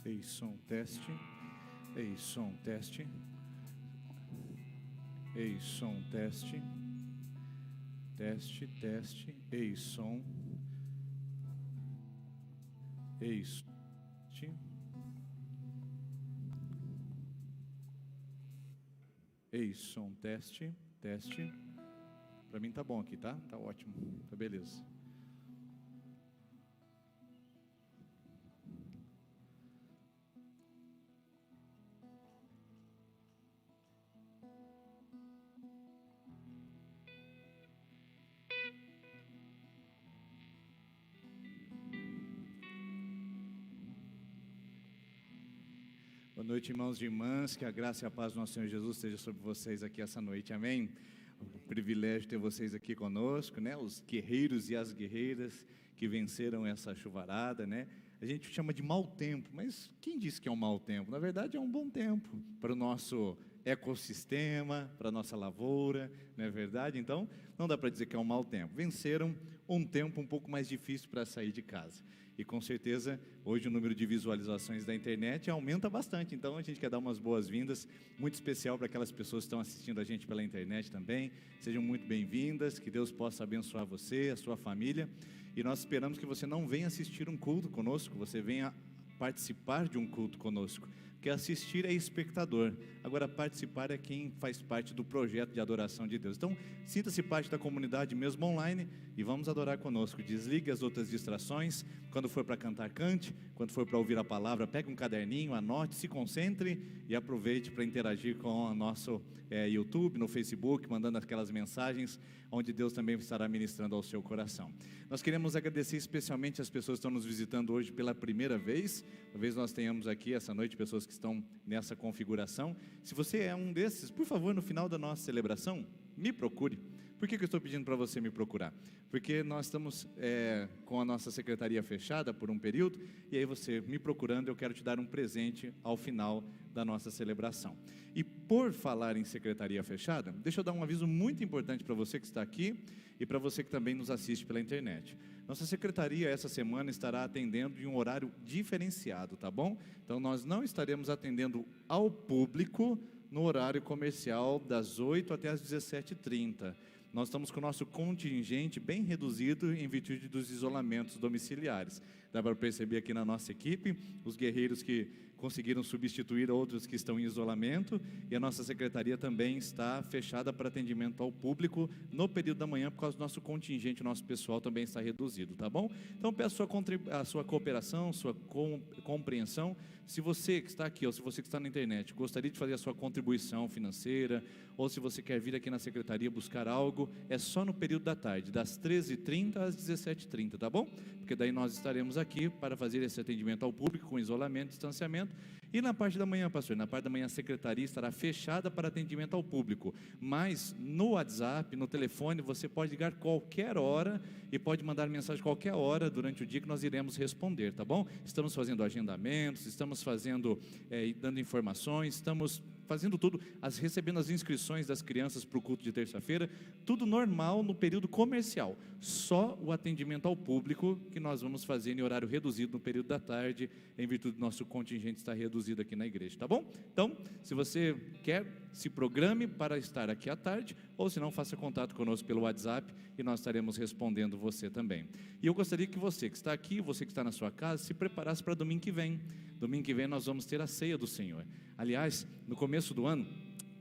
Ei, som, teste. Ei, som, teste. Ei, som, teste. Teste, teste. Ei, som. Ei, teste. Ei, som, teste. Teste. Pra mim tá bom aqui, tá? Tá ótimo. Tá beleza. Boa noite, irmãos e irmãs, que a graça e a paz do nosso Senhor Jesus esteja sobre vocês aqui essa noite, amém? Um privilégio ter vocês aqui conosco, né? Os guerreiros e as guerreiras que venceram essa chuvarada, né? A gente chama de mau tempo, mas quem disse que é um mau tempo? Na verdade é um bom tempo para o nosso ecossistema, para a nossa lavoura, não é verdade? Então, não dá para dizer que é um mau tempo. Venceram um tempo um pouco mais difícil para sair de casa. E com certeza, hoje o número de visualizações da internet aumenta bastante. Então, a gente quer dar umas boas-vindas, muito especial para aquelas pessoas que estão assistindo a gente pela internet também. Sejam muito bem-vindas, que Deus possa abençoar você, a sua família. E nós esperamos que você não venha assistir um culto conosco, você venha participar de um culto conosco. Porque assistir é espectador, agora participar é quem faz parte do projeto de adoração de Deus. Então, sinta-se parte da comunidade mesmo online e vamos adorar conosco. Desligue as outras distrações, quando for para cantar, cante, quando for para ouvir a palavra, pegue um caderninho, anote, se concentre e aproveite para interagir com o nosso YouTube, no Facebook, mandando aquelas mensagens, onde Deus também estará ministrando ao seu coração. Nós queremos agradecer especialmente as pessoas que estão nos visitando hoje pela primeira vez. Talvez nós tenhamos aqui essa noite pessoas que estão nessa configuração. Se você é um desses, por favor, no final da nossa celebração, me procure. Por que eu estou pedindo para você me procurar? Porque nós estamos com a nossa secretaria fechada por um período, e aí você me procurando, eu quero te dar um presente ao final da nossa celebração. E por falar em secretaria fechada, deixa eu dar um aviso muito importante para você que está aqui e para você que também nos assiste pela internet. Nossa secretaria essa semana estará atendendo em um horário diferenciado, tá bom? Então nós não estaremos atendendo ao público no horário comercial das 8 até as 17h30. Nós estamos com o nosso contingente bem reduzido em virtude dos isolamentos domiciliares. Dá para perceber aqui na nossa equipe, os guerreiros que conseguiram substituir outros que estão em isolamento, e a nossa secretaria também está fechada para atendimento ao público no período da manhã, por causa do nosso contingente, o nosso pessoal também está reduzido, tá bom? Então peço a sua cooperação, sua compreensão. Se você que está aqui, ou se você que está na internet, gostaria de fazer a sua contribuição financeira, ou se você quer vir aqui na secretaria buscar algo, é só no período da tarde, das 13h30 às 17h30, tá bom? Porque daí nós estaremos aqui para fazer esse atendimento ao público com isolamento, distanciamento. E na parte da manhã, pastor, na parte da manhã a secretaria estará fechada para atendimento ao público, mas no WhatsApp, no telefone, você pode ligar qualquer hora e pode mandar mensagem qualquer hora durante o dia que nós iremos responder, tá bom? Estamos fazendo agendamentos, estamos fazendo, dando informações, estamos fazendo tudo, recebendo as inscrições das crianças para o culto de terça-feira, tudo normal no período comercial, só o atendimento ao público que nós vamos fazer em horário reduzido no período da tarde, em virtude do nosso contingente estar reduzido aqui na igreja, tá bom? Então, se você quer, se programe para estar aqui à tarde, ou se não, faça contato conosco pelo WhatsApp e nós estaremos respondendo você também. E eu gostaria que você que está aqui, você que está na sua casa, se preparasse para domingo que vem. Domingo que vem nós vamos ter a ceia do Senhor. Aliás, no começo do ano,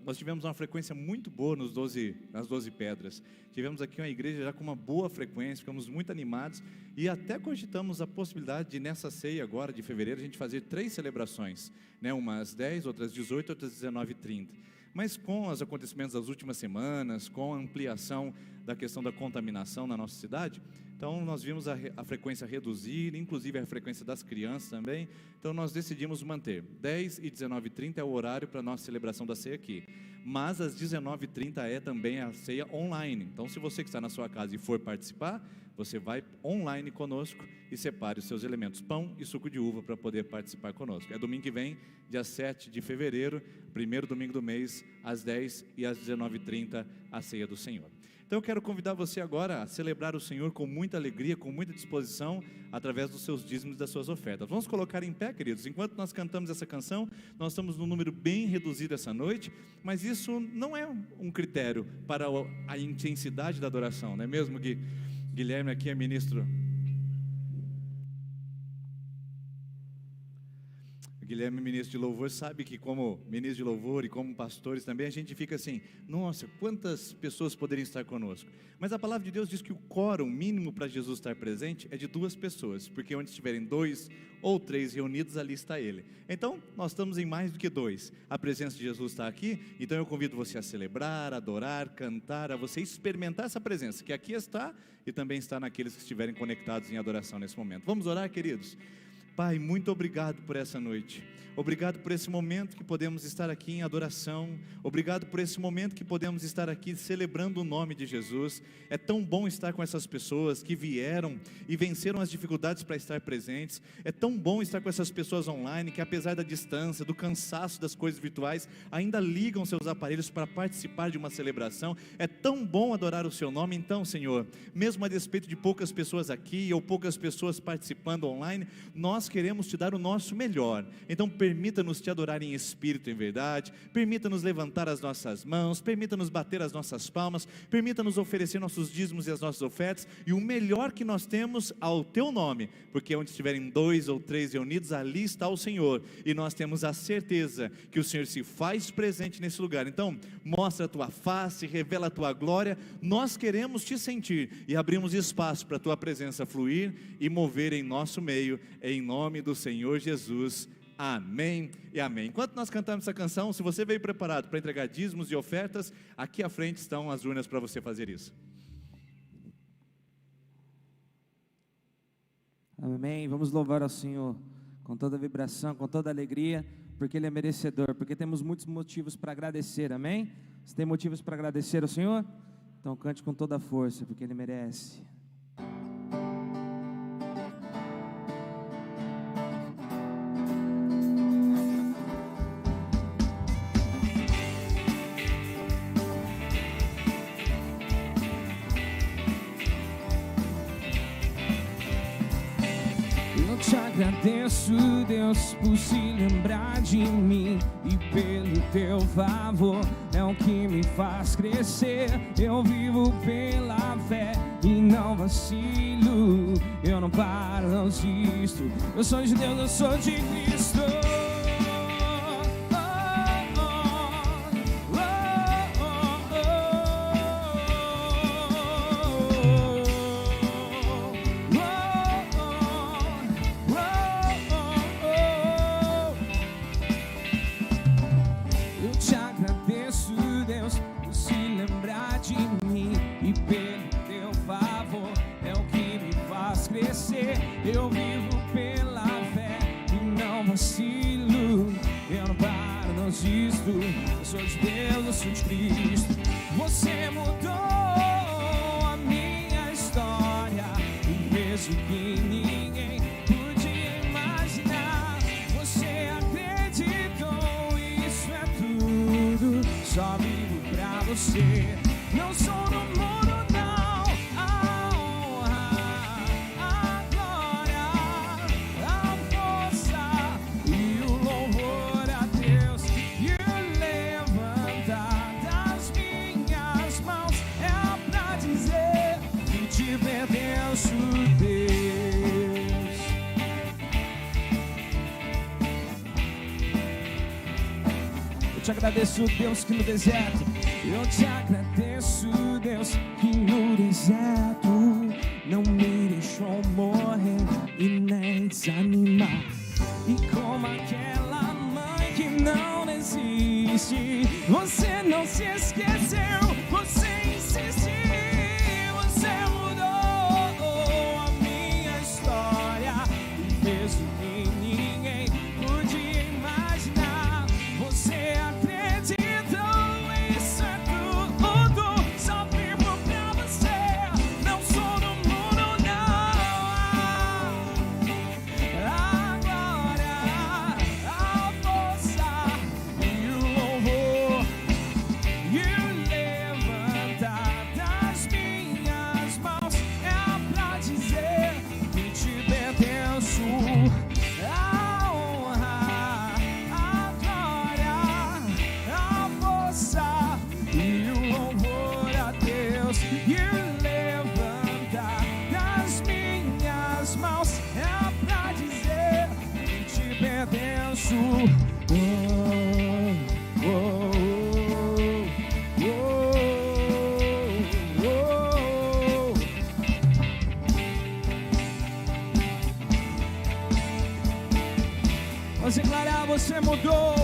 nós tivemos uma frequência muito boa nas 12 pedras. Tivemos aqui uma igreja já com uma boa frequência, ficamos muito animados e até cogitamos a possibilidade de nessa ceia agora de fevereiro a gente fazer 3 celebrações, né? Umas às 10, outras às 18, outras às 19h30. Mas com os acontecimentos das últimas semanas, com a ampliação da questão da contaminação na nossa cidade, então nós vimos a frequência reduzir, inclusive a frequência das crianças também. Então nós decidimos manter 10 e 19h30 é o horário para a nossa celebração da ceia aqui, mas às 19h30 é também a ceia online. Então se você que está na sua casa e for participar, você vai online conosco e separe os seus elementos, pão e suco de uva, para poder participar conosco. É domingo que vem, dia 7 de fevereiro, primeiro domingo do mês, às 10 e às 19h30, a ceia do Senhor. Então eu quero convidar você agora a celebrar o Senhor com muita alegria, com muita disposição, através dos seus dízimos e das suas ofertas. Vamos colocar em pé, queridos. Enquanto nós cantamos essa canção, nós estamos num número bem reduzido essa noite, mas isso não é um critério para a intensidade da adoração, não é mesmo, Gui? Guilherme aqui é ministro. Guilherme, ministro de louvor, sabe que como ministro de louvor e como pastores também, a gente fica assim, nossa, quantas pessoas poderiam estar conosco? Mas a palavra de Deus diz que o quórum mínimo para Jesus estar presente é de 2 pessoas, porque onde estiverem 2 ou 3 reunidos, ali está Ele. Então, nós estamos em mais do que 2, a presença de Jesus está aqui, então eu convido você a celebrar, adorar, cantar, a você experimentar essa presença, que aqui está e também está naqueles que estiverem conectados em adoração nesse momento. Vamos orar, queridos? Pai, muito obrigado por essa noite, obrigado por esse momento que podemos estar aqui em adoração, obrigado por esse momento que podemos estar aqui celebrando o nome de Jesus. É tão bom estar com essas pessoas que vieram e venceram as dificuldades para estar presentes, é tão bom estar com essas pessoas online que apesar da distância, do cansaço das coisas virtuais, ainda ligam seus aparelhos para participar de uma celebração. É tão bom adorar o seu nome. Então, Senhor, mesmo a despeito de poucas pessoas aqui ou poucas pessoas participando online, nós queremos te dar o nosso melhor. Então permita-nos te adorar em espírito e em verdade, permita-nos levantar as nossas mãos, permita-nos bater as nossas palmas, permita-nos oferecer nossos dízimos e as nossas ofertas, e o melhor que nós temos ao teu nome, porque onde estiverem 2 ou 3 reunidos, ali está o Senhor, e nós temos a certeza que o Senhor se faz presente nesse lugar. Então mostra a tua face, revela a tua glória, nós queremos te sentir, e abrimos espaço para a tua presença fluir e mover em nosso meio, em nome do Senhor Jesus, amém e amém. Enquanto nós cantamos essa canção, se você veio preparado para entregar dízimos e ofertas, aqui à frente estão as urnas para você fazer isso. Amém, vamos louvar ao Senhor com toda a vibração, com toda a alegria, porque Ele é merecedor, porque temos muitos motivos para agradecer, amém? Você tem motivos para agradecer ao Senhor? Então cante com toda a força, porque Ele merece. Agradeço, Deus, por se lembrar de mim, e pelo teu favor é o que me faz crescer. Eu vivo pela fé e não vacilo, eu não paro, não desisto. Eu sou de Deus, eu sou de Cristo. Eu vivo pela fé e não vacilo, eu não paro, não desisto. Eu sou de Deus, eu sou de Cristo. Você mudou a minha história, e mesmo que ninguém podia imaginar, você acreditou, isso é tudo. Só vivo pra você, não sou do mundo. Eu te agradeço, Deus, que no deserto, eu te agradeço, Deus, que no deserto não me deixou morrer e nem desanimar. E como aquela mãe que não desiste, você não se esqueceu, você insistiu, você mudou a minha história, e fez o que ninguém podia imaginar. Você das pertenço. Vamos declarar: você mudou.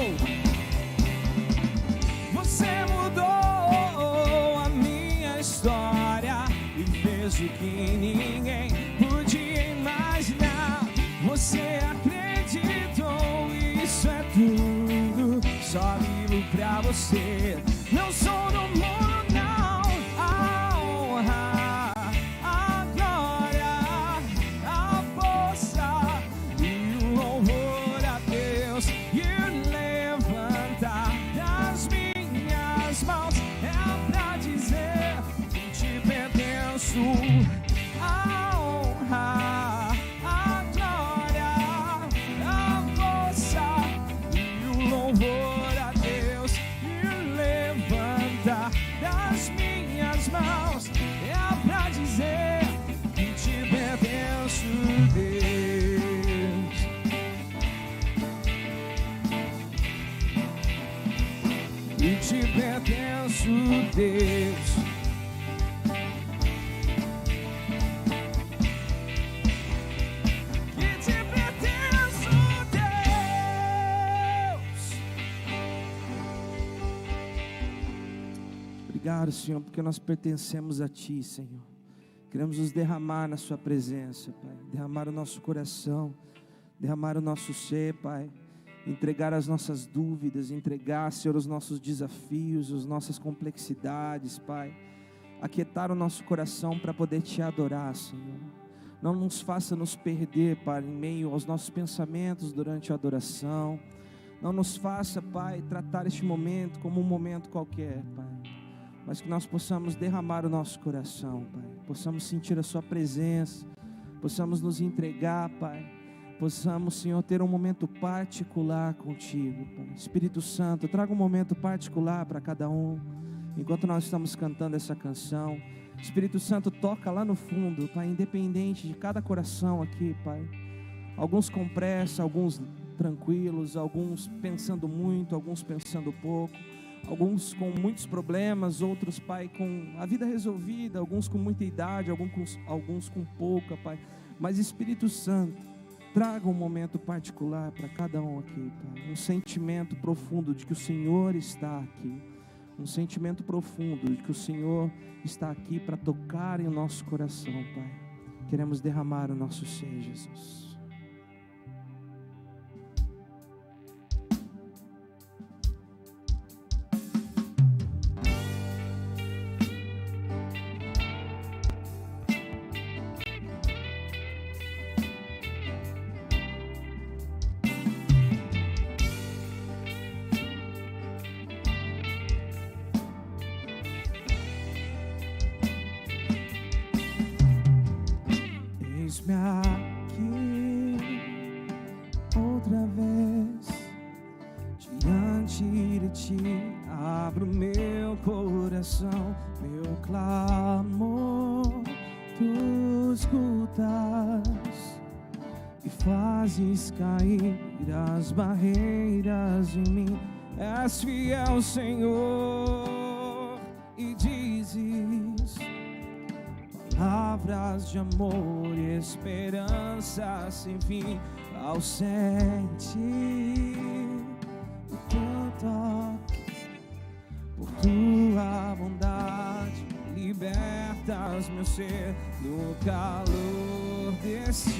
Você mudou a minha história e fez o que ninguém podia imaginar. Você acreditou, isso é tudo. Só vivo pra você. Não sou do mundo, não. A honra, a glória, a força e o louvor a Deus. E o levantar das minhas mãos é pra dizer que te pertenço. A honra, a glória, a força e o louvor a Deus. E o levantar das minhas mãos é pra dizer que te pertenço, Deus. E te pertenço, Deus. E te pertenço, Deus. Obrigado, Senhor, porque nós pertencemos a Ti, Senhor. Queremos nos derramar na Sua presença, Pai. Derramar o nosso coração, derramar o nosso ser, Pai. Entregar as nossas dúvidas, entregar, Senhor, os nossos desafios, as nossas complexidades, Pai. Aquietar o nosso coração para poder Te adorar, Senhor. Não nos faça nos perder, Pai, em meio aos nossos pensamentos durante a adoração. Não nos faça, Pai, tratar este momento como um momento qualquer, Pai. Mas que nós possamos derramar o nosso coração, Pai. Possamos sentir a Sua presença. Possamos nos entregar, Pai. Possamos, Senhor, ter um momento particular contigo, Pai. Espírito Santo, traga um momento particular para cada um, enquanto nós estamos cantando essa canção. Espírito Santo, toca lá no fundo, Pai, independente de cada coração aqui, Pai. Alguns com pressa, alguns tranquilos, alguns pensando muito, alguns pensando pouco, alguns com muitos problemas, outros, Pai, com a vida resolvida, alguns com muita idade, alguns com pouca, Pai. Mas Espírito Santo, traga um momento particular para cada um aqui, Pai. Um sentimento profundo de que o Senhor está aqui. Um sentimento profundo de que o Senhor está aqui para tocar em nosso coração, Pai. Queremos derramar o nosso ser, Jesus. Eis-me aqui outra vez diante de Ti, abro meu coração, meu clamor Tu escutas e fazes cair as barreiras em mim. És fiel, Senhor, e dizes palavras de amor e esperança sem fim, ausente o Teu toque, por Tua bondade libertas meu ser no calor desse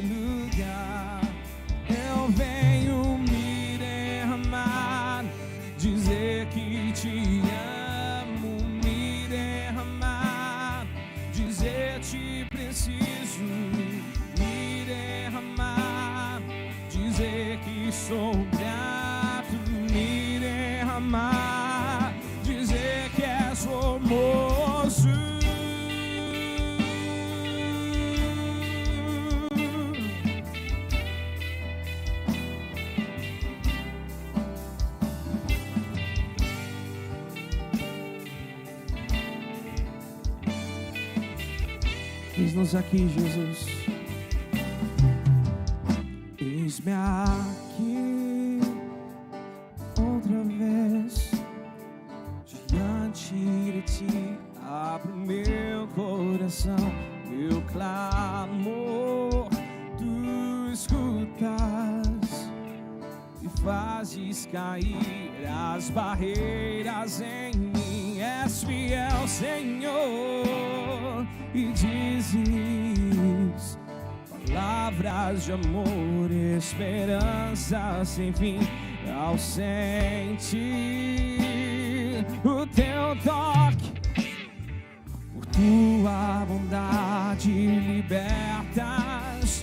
lugar. Eu venho me derramar, dizer que Te amo, me derramar, dizer Te preciso, me derramar, dizer que sou grato, me derramar, dizer que és formoso. Eis-nos aqui, Jesus. Eis-me aqui fazes cair as barreiras em mim. És fiel, Senhor, e dizes palavras de amor, esperança sem fim ao sentir o teu toque. Por tua bondade libertas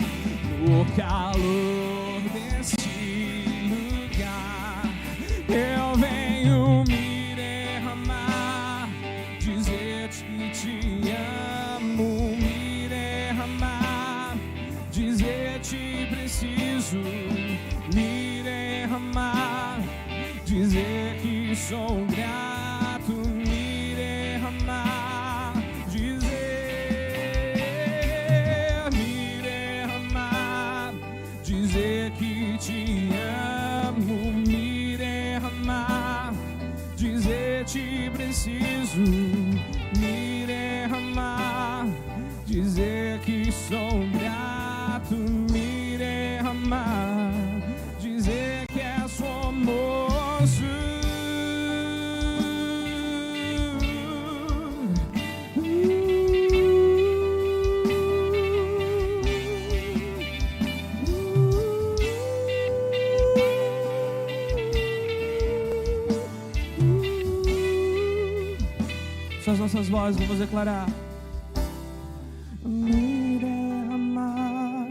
no calor deste lugar. Eu venho me derramar, dizer-te que te amo, me derramar, dizer-te preciso, me derramar, dizer que sou grato, me derramar, dizer que te amo, me derramar, dizer-te preciso, me derramar, dizer que sou grato, me derramar, dizer que és famoso. As nossas vozes, vamos declarar. Me derramar,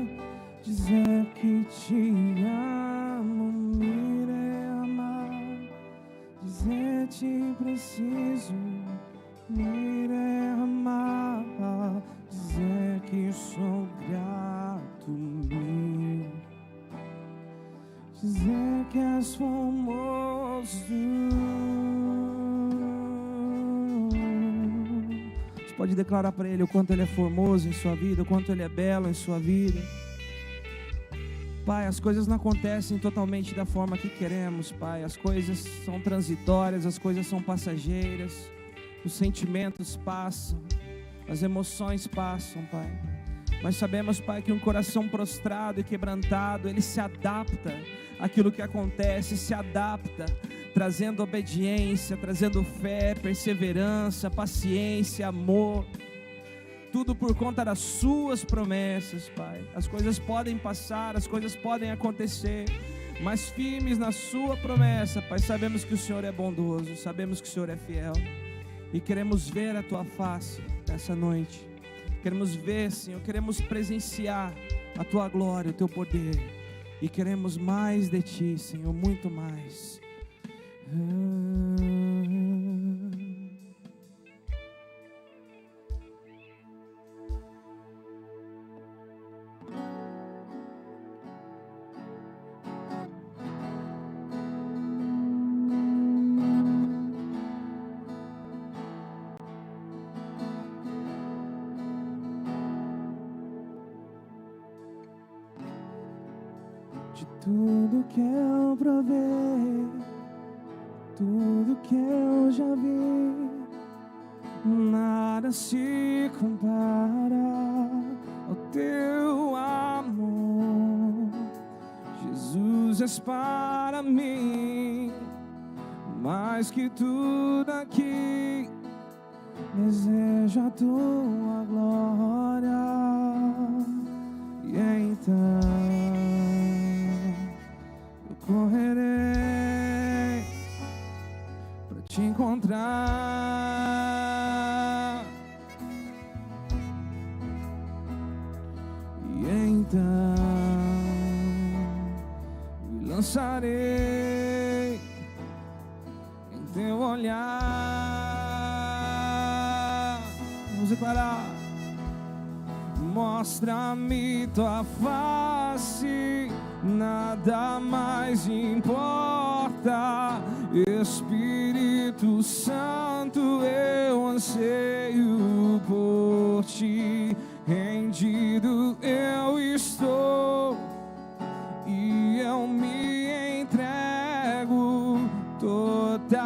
dizer que te amo, me derramar, dizer-te preciso, me derramar, dizer que sou grato, me dizer que és famoso. Pode declarar para Ele o quanto Ele é formoso em sua vida, o quanto Ele é belo em sua vida. Pai, as coisas não acontecem totalmente da forma que queremos, Pai. As coisas são transitórias, as coisas são passageiras, os sentimentos passam, as emoções passam, Pai. Mas sabemos, Pai, que um coração prostrado e quebrantado, ele se adapta àquilo que acontece, se adapta, trazendo obediência, trazendo fé, perseverança, paciência, amor, tudo por conta das suas promessas, Pai. As coisas podem passar, as coisas podem acontecer, mas firmes na sua promessa, Pai. Sabemos que o Senhor é bondoso, sabemos que o Senhor é fiel, e queremos ver a tua face nessa noite. Queremos ver, Senhor, queremos presenciar a tua glória, o teu poder, e queremos mais de ti, Senhor, muito mais. De tudo que eu provei, tudo que eu já vi, nada se compara ao teu amor. Jesus, és para mim mais que tudo aqui. Desejo a tua glória, e então eu correrei para te encontrar, e então me lançarei em teu olhar. Vamos declarar: mostra-me tua face, nada mais importa. Espírito Santo, eu anseio por ti. Rendido eu estou e eu me entrego totalmente,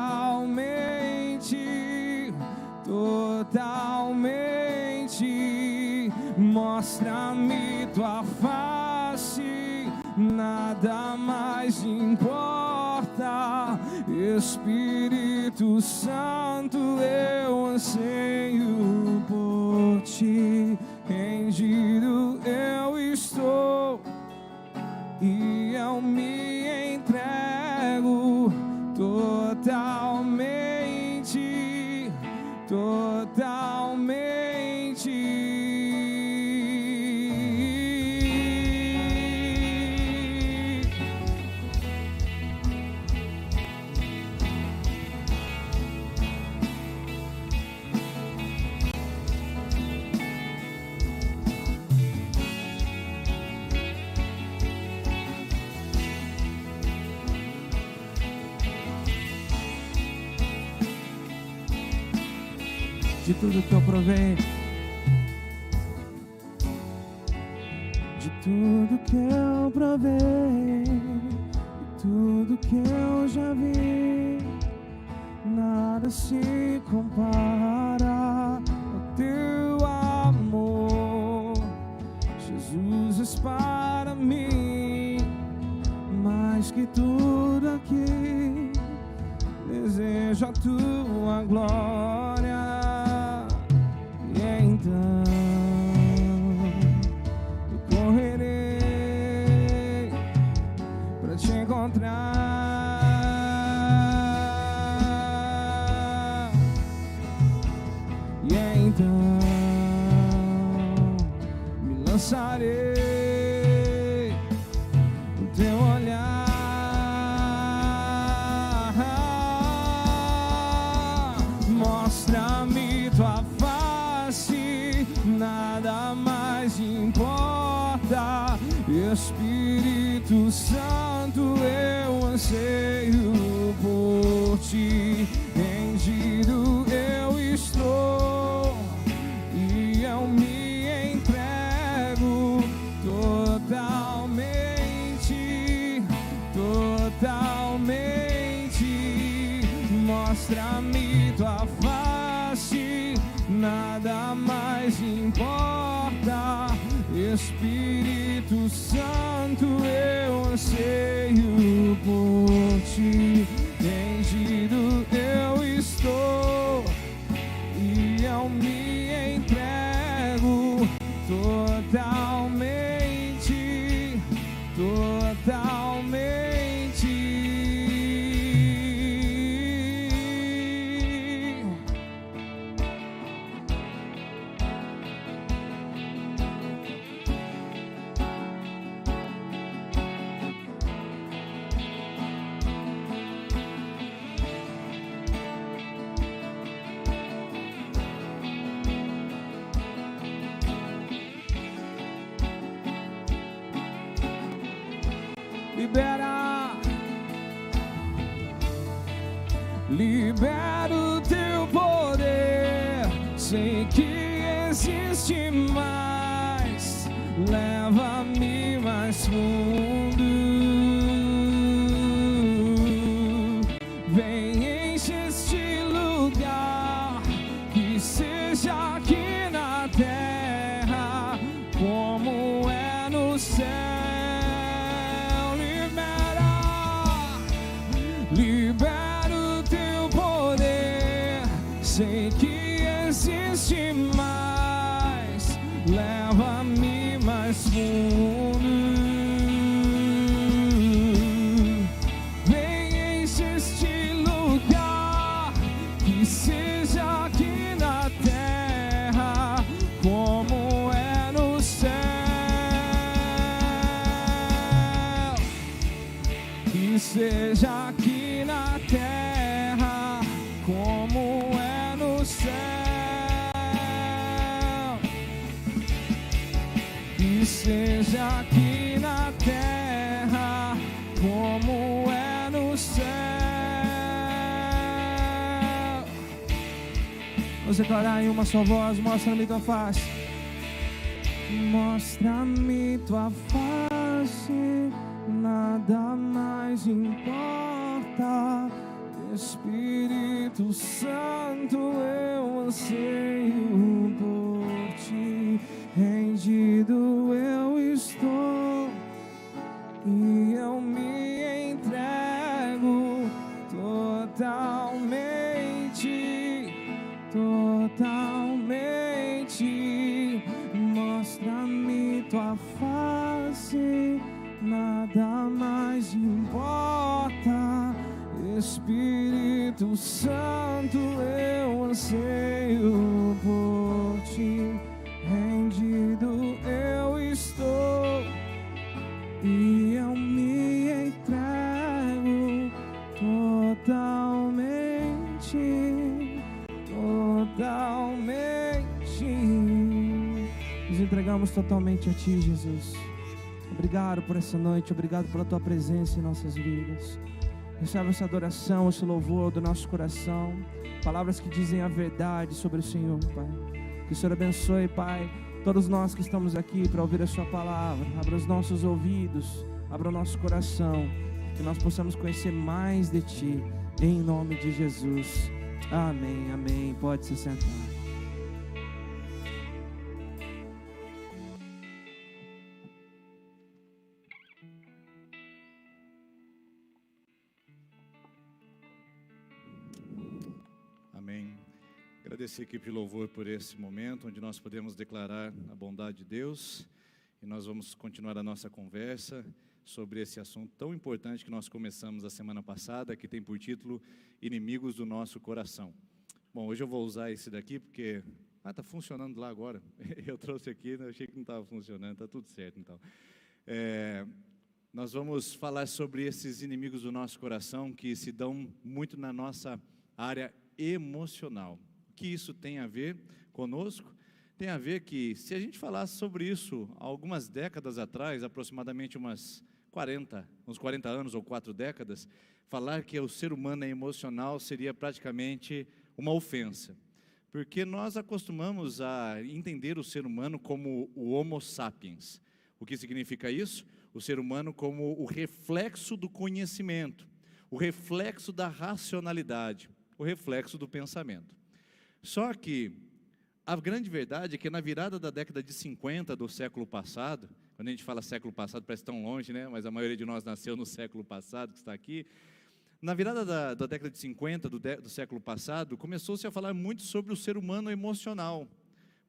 totalmente. Mostra-me tua face, nada mais importa. Espírito Santo, eu anseio por ti. Rendido eu estou e eu me entrego totalmente, totalmente. De tudo que eu provei, de tudo que eu provei, de tudo que eu já vi, nada se compara ao teu amor. Jesus és para mim mais que tudo aqui. Desejo a tua glória. Então eu correrei para te encontrar. E então me lançarei no teu olhar. Mostra-me tua face, nada mais importa. Espírito Santo, eu anseio por ti. Rendido eu estou e eu me entrego totalmente, totalmente. Mostra-me tua face, nada mais importa. Espírito Santo, eu anseio por ti. Rendido eu estou e eu me entrego totalmente, totalmente. Libera, libera o teu poder. Sei que existe mais. Leva-me mais fundo. Vem, enche este lugar. Que seja aqui na terra como é no céu. Libera o teu poder, sei que existe mais. Leva-me mais fundo. Vem, enche este lugar. Que seja aqui na terra como é no céu. Que seja aqui na terra como é no céu. Que seja aqui na terra como é no céu. Vamos declarar em uma só voz. Mostra-me tua face. Mostra-me tua face, nada mais importa. Espírito Santo, eu anseio por ti. Rendido eu estou e eu me entrego totalmente, totalmente. Mostra-me tua face, nada mais importa. Espírito Santo, eu anseio por ti. Rendido eu estou e eu me entrego totalmente, totalmente. Nos entregamos totalmente a ti, Jesus. Obrigado por essa noite, obrigado pela tua presença em nossas vidas. Recebe essa adoração, esse louvor do nosso coração, palavras que dizem a verdade sobre o Senhor, Pai. Que o Senhor abençoe, Pai, todos nós que estamos aqui para ouvir a sua palavra. Abra os nossos ouvidos, abra o nosso coração, que nós possamos conhecer mais de Ti, em nome de Jesus. Amém, amém. Pode se sentar. Amém. Agradecer a equipe de louvor por esse momento, onde nós podemos declarar a bondade de Deus. E nós vamos continuar a nossa conversa sobre esse assunto tão importante que nós começamos a semana passada, que tem por título Inimigos do Nosso Coração. Bom, hoje eu vou usar esse daqui porque... está funcionando lá agora. Eu trouxe aqui, né? Achei que não estava funcionando, está tudo certo então. Nós vamos falar sobre esses inimigos do nosso coração que se dão muito na nossa área emocional. O que isso tem a ver conosco? Tem a ver que, se a gente falasse sobre isso há algumas décadas atrás, aproximadamente uns 40 anos ou 4 décadas, falar que o ser humano é emocional seria praticamente uma ofensa. Porque nós acostumamos a entender o ser humano como o Homo sapiens. O que significa isso? O ser humano como o reflexo do conhecimento, o reflexo da racionalidade, o reflexo do pensamento. Só que a grande verdade é que na virada da década de 50 do século passado, quando a gente fala século passado parece tão longe, né? Mas a maioria de nós nasceu no século passado, que está aqui. Na virada da década de 50 do século passado, começou-se a falar muito sobre o ser humano emocional,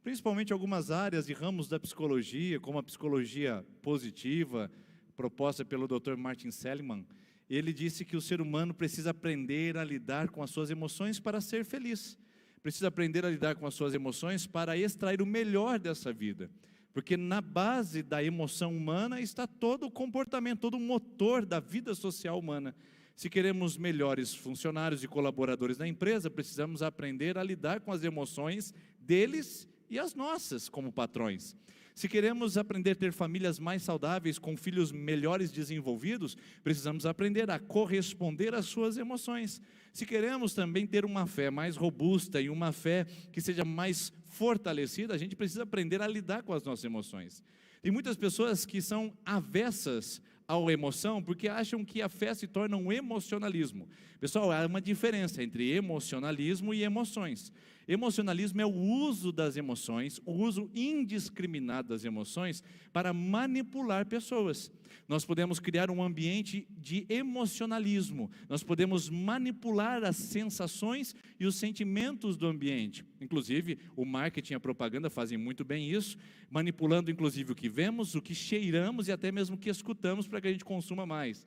principalmente algumas áreas e ramos da psicologia, como a psicologia positiva, proposta pelo Dr. Martin Seligman. Ele disse que o ser humano precisa aprender a lidar com as suas emoções para ser feliz, precisa aprender a lidar com as suas emoções para extrair o melhor dessa vida, porque na base da emoção humana está todo o comportamento, todo o motor da vida social humana. Se queremos melhores funcionários e colaboradores da empresa, precisamos aprender a lidar com as emoções deles e as nossas como patrões. Se queremos aprender a ter famílias mais saudáveis, com filhos melhores desenvolvidos, precisamos aprender a corresponder às suas emoções. Se queremos também ter uma fé mais robusta e uma fé que seja mais fortalecida, a gente precisa aprender a lidar com as nossas emoções. Tem muitas pessoas que são avessas à emoção, porque acham que a fé se torna um emocionalismo. Pessoal, há uma diferença entre emocionalismo e emoções. Emocionalismo é o uso das emoções, o uso indiscriminado das emoções para manipular pessoas. Nós podemos criar um ambiente de emocionalismo, nós podemos manipular as sensações e os sentimentos do ambiente. Inclusive, o marketing e a propaganda fazem muito bem isso, manipulando inclusive o que vemos, o que cheiramos e até mesmo o que escutamos para que a gente consuma mais.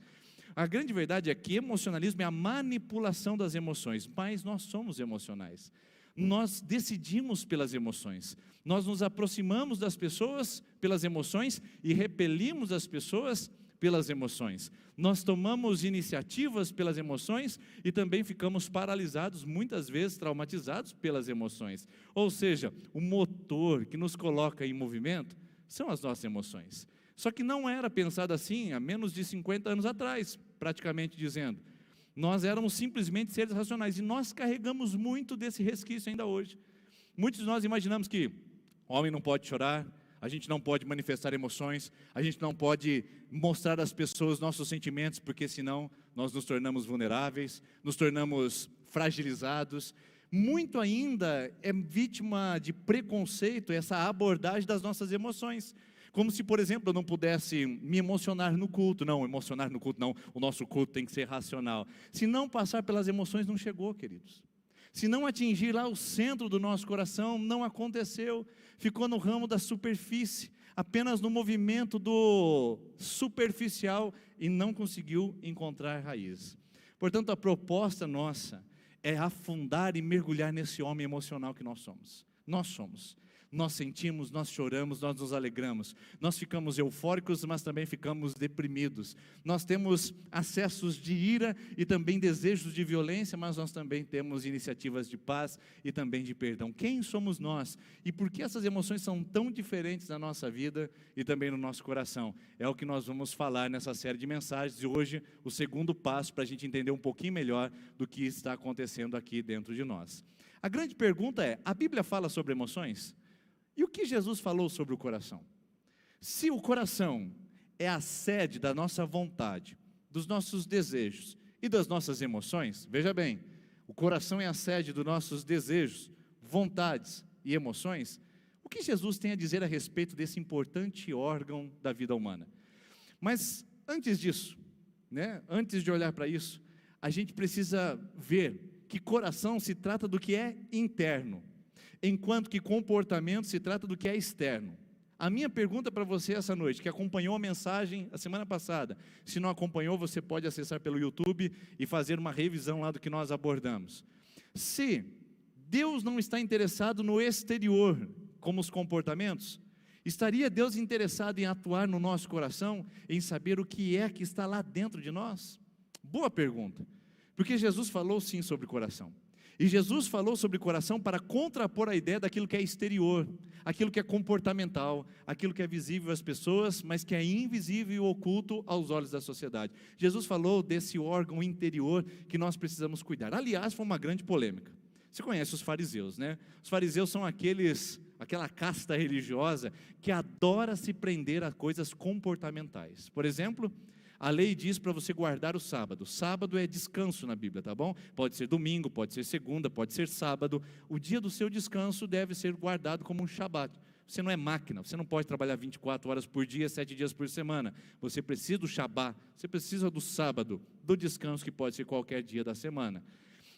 A grande verdade é que emocionalismo é a manipulação das emoções, mas nós somos emocionais. Nós decidimos pelas emoções, nós nos aproximamos das pessoas pelas emoções e repelimos as pessoas pelas emoções. Nós tomamos iniciativas pelas emoções e também ficamos paralisados, muitas vezes traumatizados pelas emoções. Ou seja, o motor que nos coloca em movimento são as nossas emoções. Só que não era pensado assim há menos de 50 anos atrás, praticamente dizendo. Nós éramos simplesmente seres racionais e nós carregamos muito desse resquício ainda hoje. Muitos de nós imaginamos que o homem não pode chorar, a gente não pode manifestar emoções, a gente não pode mostrar às pessoas nossos sentimentos, porque senão nós nos tornamos vulneráveis, nos tornamos fragilizados. Muito ainda é vítima de preconceito essa abordagem das nossas emoções. Como se, por exemplo, eu não pudesse me emocionar no culto. Não, emocionar no culto não, o nosso culto tem que ser racional. Se não passar pelas emoções, não chegou, queridos. Se não atingir lá o centro do nosso coração, não aconteceu. Ficou no ramo da superfície, apenas no movimento do superficial e não conseguiu encontrar raiz. Portanto, a proposta nossa é afundar e mergulhar nesse homem emocional que nós somos. Nós somos. Nós sentimos, nós choramos, nós nos alegramos, nós ficamos eufóricos, mas também ficamos deprimidos. Nós temos acessos de ira e também desejos de violência, mas nós também temos iniciativas de paz e também de perdão. Quem somos nós? E por que essas emoções são tão diferentes na nossa vida e também no nosso coração? É o que nós vamos falar nessa série de mensagens, e hoje o segundo passo para a gente entender um pouquinho melhor do que está acontecendo aqui dentro de nós. A grande pergunta é, a Bíblia fala sobre emoções? E o que Jesus falou sobre o coração? Se o coração é a sede da nossa vontade, dos nossos desejos e das nossas emoções, veja bem, o coração é a sede dos nossos desejos, vontades e emoções, o que Jesus tem a dizer a respeito desse importante órgão da vida humana? Mas antes disso, antes de olhar para isso, a gente precisa ver que coração se trata do que é interno, enquanto que comportamento se trata do que é externo. A minha pergunta para você essa noite, que acompanhou a mensagem a semana passada, se não acompanhou, você pode acessar pelo YouTube e fazer uma revisão lá do que nós abordamos. Se Deus não está interessado no exterior, como os comportamentos, estaria Deus interessado em atuar no nosso coração, em saber o que é que está lá dentro de nós? Boa pergunta, porque Jesus falou sim sobre coração. E Jesus falou sobre coração para contrapor a ideia daquilo que é exterior, aquilo que é comportamental, aquilo que é visível às pessoas, mas que é invisível e oculto aos olhos da sociedade. Jesus falou desse órgão interior que nós precisamos cuidar. Aliás, foi uma grande polêmica. Você conhece os fariseus, né? Os fariseus são aquela casta religiosa que adora se prender a coisas comportamentais. Por exemplo, a lei diz para você guardar o sábado. Sábado é descanso na Bíblia, tá bom? Pode ser domingo, pode ser segunda, pode ser sábado. O dia do seu descanso deve ser guardado como um shabat. Você não é máquina, você não pode trabalhar 24 horas por dia, 7 dias por semana. Você precisa do shabat, você precisa do sábado, do descanso que pode ser qualquer dia da semana.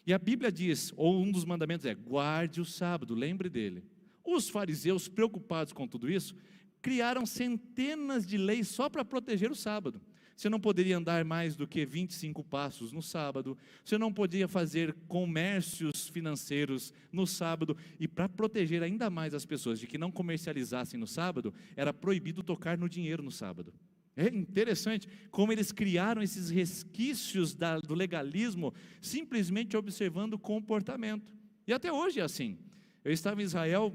E a Bíblia diz, ou um dos mandamentos é, guarde o sábado, lembre dele. Os fariseus, preocupados com tudo isso, criaram centenas de leis só para proteger o sábado. Você não poderia andar mais do que 25 passos no sábado, você não podia fazer comércios financeiros no sábado, e para proteger ainda mais as pessoas de que não comercializassem no sábado, era proibido tocar no dinheiro no sábado. É interessante como eles criaram esses resquícios do legalismo, simplesmente observando o comportamento, e até hoje é assim. Eu estava em Israel,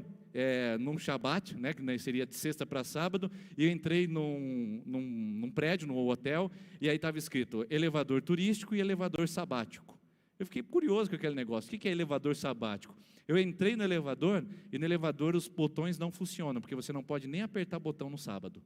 num shabat, que seria de sexta para sábado, e eu entrei num prédio, num hotel, e aí estava escrito elevador turístico e elevador sabático. Eu fiquei curioso com aquele negócio, o que é elevador sabático? Eu entrei no elevador, e no elevador os botões não funcionam, porque você não pode nem apertar botão no sábado.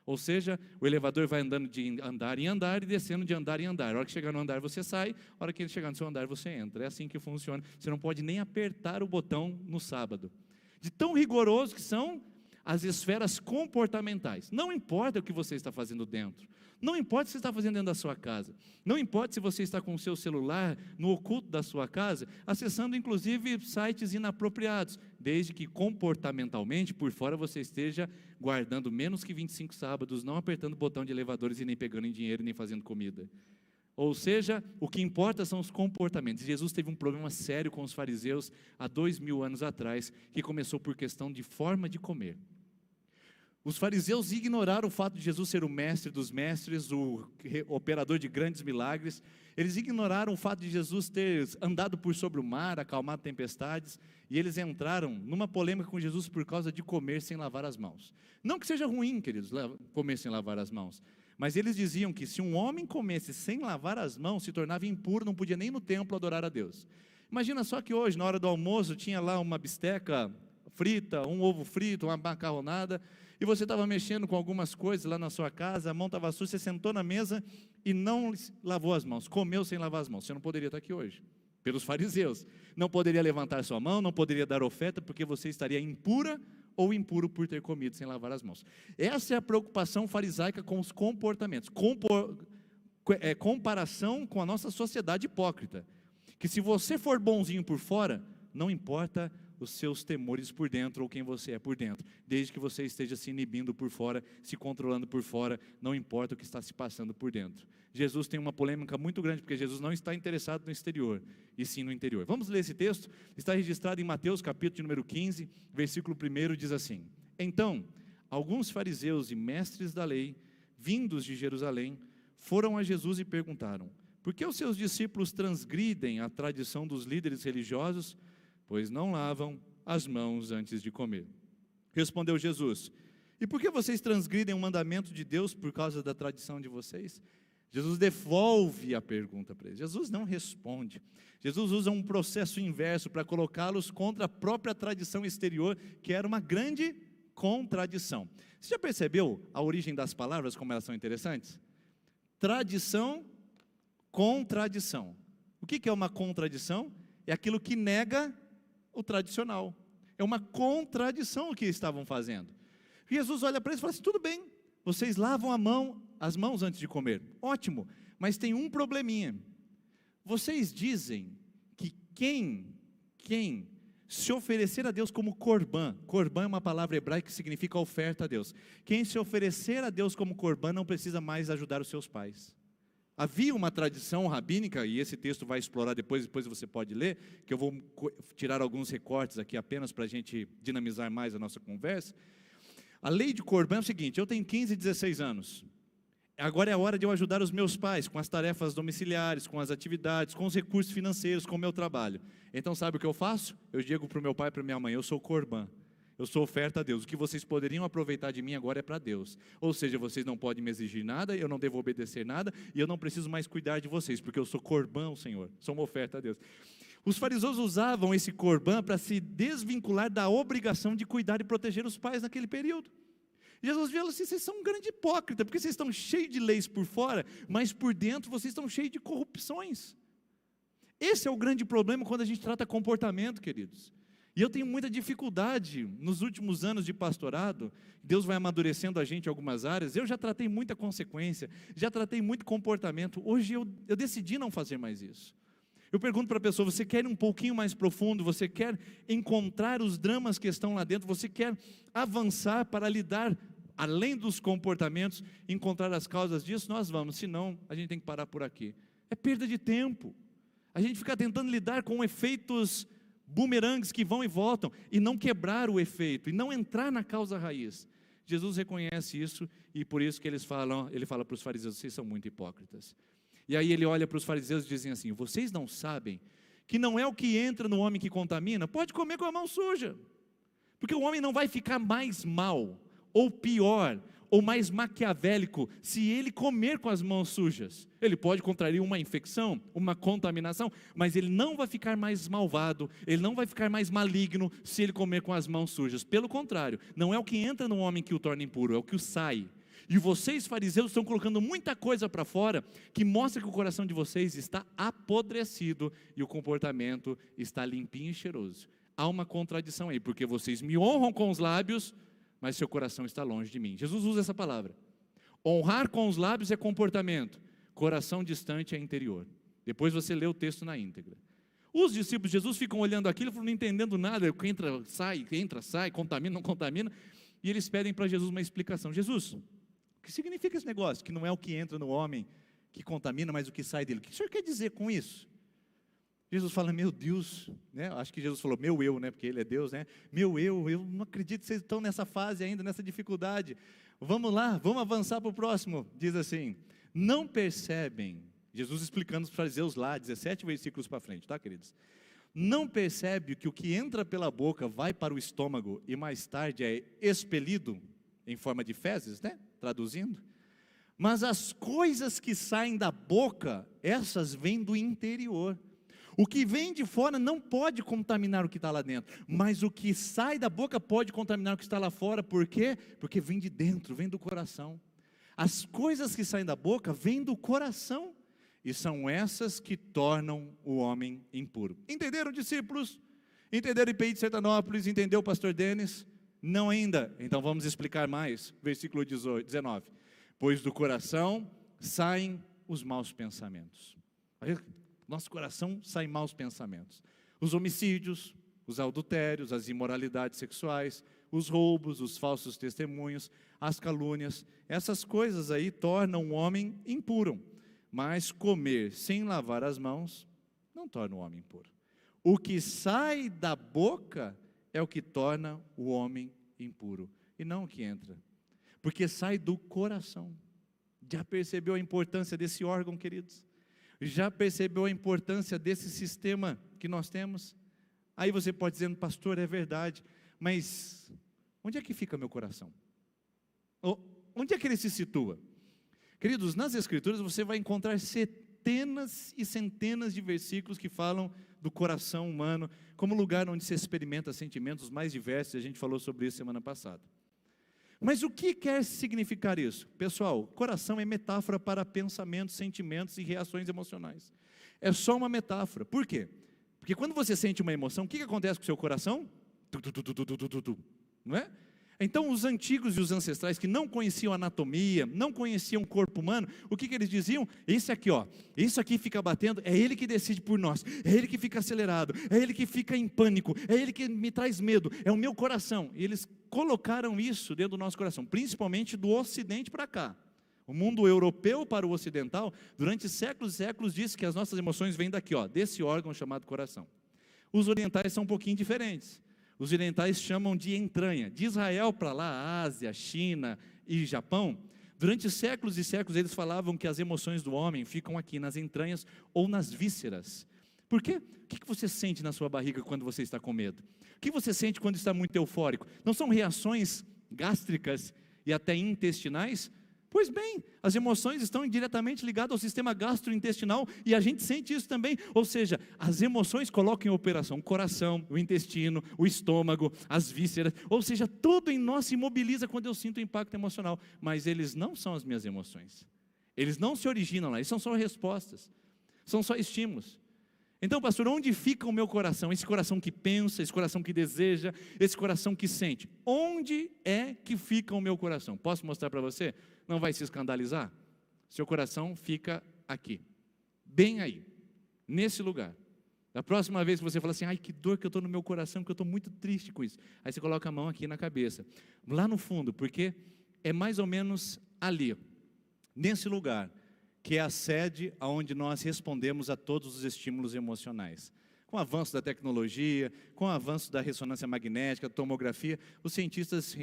Ou seja, o elevador vai andando de andar em andar e descendo de andar em andar. A hora que chegar no andar você sai, a hora que ele chegar no seu andar você entra. É assim que funciona, você não pode nem apertar o botão no sábado. De tão rigoroso que são as esferas comportamentais. Não importa o que você está fazendo dentro, não importa o que você está fazendo dentro da sua casa, não importa se você está com o seu celular no oculto da sua casa, acessando inclusive sites inapropriados, desde que comportamentalmente, por fora você esteja guardando menos que 25 sábados, não apertando o botão de elevadores e nem pegando em dinheiro, nem fazendo comida. Ou seja, o que importa são os comportamentos. Jesus teve um problema sério com os fariseus há 2000 anos atrás, que começou por questão de forma de comer. Os fariseus ignoraram o fato de Jesus ser o mestre dos mestres, o operador de grandes milagres. Eles ignoraram o fato de Jesus ter andado por sobre o mar, acalmado tempestades, e eles entraram numa polêmica com Jesus por causa de comer sem lavar as mãos. Não que seja ruim, queridos, comer sem lavar as mãos, mas eles diziam que se um homem comesse sem lavar as mãos, se tornava impuro, não podia nem no templo adorar a Deus. Imagina só que hoje, na hora do almoço, tinha lá uma bisteca frita, um ovo frito, uma macarronada, e você estava mexendo com algumas coisas lá na sua casa, a mão estava suja, você sentou na mesa e não lavou as mãos, comeu sem lavar as mãos. Você não poderia estar aqui hoje, pelos fariseus. Não poderia levantar sua mão, não poderia dar oferta, porque você estaria impura ou impuro por ter comido sem lavar as mãos. Essa é a preocupação farisaica com os comportamentos, comparação com a nossa sociedade hipócrita, que se você for bonzinho por fora, não importa os seus temores por dentro, ou quem você é por dentro, desde que você esteja se inibindo por fora, se controlando por fora, não importa o que está se passando por dentro. Jesus tem uma polêmica muito grande, porque Jesus não está interessado no exterior, e sim no interior. Vamos ler esse texto, está registrado em Mateus capítulo número 15, versículo 1, diz assim: Então, alguns fariseus e mestres da lei, vindos de Jerusalém, foram a Jesus e perguntaram: por que os seus discípulos transgridem a tradição dos líderes religiosos, pois não lavam as mãos antes de comer? Respondeu Jesus: e por que vocês transgridem o mandamento de Deus por causa da tradição de vocês? Jesus devolve a pergunta para eles. Jesus não responde. Jesus usa um processo inverso para colocá-los contra a própria tradição exterior, que era uma grande contradição. Você já percebeu a origem das palavras, como elas são interessantes? Tradição, contradição. O que é uma contradição? É aquilo que nega o tradicional. É uma contradição o que estavam fazendo. Jesus olha para eles e fala assim: tudo bem, vocês lavam as mãos antes de comer, ótimo, mas tem um probleminha. Vocês dizem que quem se oferecer a Deus como corbã é uma palavra hebraica que significa oferta a Deus. Quem se oferecer a Deus como corbã não precisa mais ajudar os seus pais. Havia uma tradição rabínica, e esse texto vai explorar depois você pode ler, que eu vou tirar alguns recortes aqui apenas para a gente dinamizar mais a nossa conversa. A lei de corbã é o seguinte: eu tenho 15, 16 anos, agora é a hora de eu ajudar os meus pais com as tarefas domiciliares, com as atividades, com os recursos financeiros, com o meu trabalho. Então sabe o que eu faço? Eu digo para o meu pai e para a minha mãe: eu sou corbã, eu sou oferta a Deus, o que vocês poderiam aproveitar de mim agora é para Deus. Ou seja, vocês não podem me exigir nada, eu não devo obedecer nada, e eu não preciso mais cuidar de vocês, porque eu sou corbã, Senhor, sou uma oferta a Deus. Os fariseus usavam esse corbã para se desvincular da obrigação de cuidar e proteger os pais naquele período. Jesus viu assim: vocês são um grande hipócrita, porque vocês estão cheios de leis por fora, mas por dentro vocês estão cheios de corrupções. Esse é o grande problema quando a gente trata comportamento, queridos. E eu tenho muita dificuldade, nos últimos anos de pastorado, Deus vai amadurecendo a gente em algumas áreas, eu já tratei muita consequência, já tratei muito comportamento, hoje eu decidi não fazer mais isso. Eu pergunto para a pessoa: você quer ir um pouquinho mais profundo, você quer encontrar os dramas que estão lá dentro, você quer avançar para lidar, além dos comportamentos, encontrar as causas disso? Nós vamos, senão a gente tem que parar por aqui. É perda de tempo, a gente fica tentando lidar com efeitos bumerangues que vão e voltam, e não quebrar o efeito, e não entrar na causa raiz. Jesus reconhece isso, e por isso que ele fala para os fariseus: vocês são muito hipócritas. E aí ele olha para os fariseus e dizem assim: vocês não sabem que não é o que entra no homem que contamina? Pode comer com a mão suja, porque o homem não vai ficar mais mal, ou pior, ou mais maquiavélico, se ele comer com as mãos sujas. Ele pode contrair uma infecção, uma contaminação, mas ele não vai ficar mais malvado, ele não vai ficar mais maligno se ele comer com as mãos sujas. Pelo contrário, não é o que entra no homem que o torna impuro, é o que o sai. E vocês, fariseus, estão colocando muita coisa para fora, que mostra que o coração de vocês está apodrecido, e o comportamento está limpinho e cheiroso. Há uma contradição aí, porque vocês me honram com os lábios, mas seu coração está longe de mim. Jesus usa essa palavra. Honrar com os lábios é comportamento, coração distante é interior. Depois você lê o texto na íntegra. Os discípulos de Jesus ficam olhando aquilo, não entendendo nada, entra, sai, contamina, não contamina, e eles pedem para Jesus uma explicação. Jesus, o que significa esse negócio? Que não é o que entra no homem que contamina, mas o que sai dele. O que o senhor quer dizer com isso? Jesus fala: meu Deus, né? Acho que Jesus falou meu eu, né? Porque ele é Deus, né? Meu eu não acredito que vocês estão nessa fase ainda, nessa dificuldade. Vamos lá, vamos avançar para o próximo. Diz assim: não percebem, Jesus explicando os fariseus lá, 17 versículos para frente, tá, queridos? Não percebe que o que entra pela boca vai para o estômago e mais tarde é expelido em forma de fezes, né? Traduzindo. Mas as coisas que saem da boca, essas vêm do interior. O que vem de fora não pode contaminar o que está lá dentro, mas o que sai da boca pode contaminar o que está lá fora. Por quê? Porque vem de dentro, vem do coração. As coisas que saem da boca vêm do coração, e são essas que tornam o homem impuro. Entenderam, discípulos? Entenderam, IPI de Sertanópolis? Entendeu, pastor Denis? Não ainda. Então vamos explicar mais. Versículo 19. Pois do coração saem os maus pensamentos. Nosso coração saem maus pensamentos. Os homicídios, os adultérios, as imoralidades sexuais, os roubos, os falsos testemunhos, as calúnias. Essas coisas aí tornam o homem impuro. Mas comer sem lavar as mãos não torna o homem impuro. O que sai da boca é o que torna o homem impuro, e não o que entra, porque sai do coração. Já percebeu a importância desse órgão, queridos? Já percebeu a importância desse sistema que nós temos? Aí você pode dizer, pastor, é verdade, mas onde é que fica meu coração? Onde é que ele se situa? Queridos, nas Escrituras você vai encontrar centenas e centenas de versículos que falam do coração humano como lugar onde se experimenta sentimentos mais diversos. A gente falou sobre isso semana passada. Mas o que quer significar isso? Pessoal, coração é metáfora para pensamentos, sentimentos e reações emocionais. É só uma metáfora. Por quê? Porque quando você sente uma emoção, o que acontece com o seu coração? Não é? Então os antigos e os ancestrais que não conheciam anatomia, não conheciam o corpo humano, o que eles diziam? Esse aqui, ó, isso aqui fica batendo, é ele que decide por nós, é ele que fica acelerado, é ele que fica em pânico, é ele que me traz medo, é o meu coração. E eles colocaram isso dentro do nosso coração, principalmente do ocidente para cá. O mundo europeu para o ocidental, durante séculos e séculos, disse que as nossas emoções vêm daqui, ó, desse órgão chamado coração. Os orientais são um pouquinho diferentes. Os orientais chamam de entranha. De Israel para lá, Ásia, China e Japão, durante séculos e séculos eles falavam que as emoções do homem ficam aqui nas entranhas ou nas vísceras. Por quê? O que você sente na sua barriga quando você está com medo? O que você sente quando está muito eufórico? Não são reações gástricas e até intestinais? Pois bem, as emoções estão diretamente ligadas ao sistema gastrointestinal e a gente sente isso também. Ou seja, as emoções colocam em operação o coração, o intestino, o estômago, as vísceras. Ou seja, tudo em nós se mobiliza quando eu sinto o impacto emocional. Mas eles não são as minhas emoções. Eles não se originam lá, eles são só respostas. São só estímulos. Então, pastor, onde fica o meu coração? Esse coração que pensa, esse coração que deseja, esse coração que sente. Onde é que fica o meu coração? Posso mostrar para você? Não vai se escandalizar? Seu coração fica aqui, bem aí, nesse lugar. Da próxima vez que você fala assim, ai que dor que eu estou no meu coração, que eu estou muito triste com isso. Aí você coloca a mão aqui na cabeça, lá no fundo, porque é mais ou menos ali, nesse lugar, que é a sede onde nós respondemos a todos os estímulos emocionais. Com o avanço da tecnologia, com o avanço da ressonância magnética, tomografia, os cientistas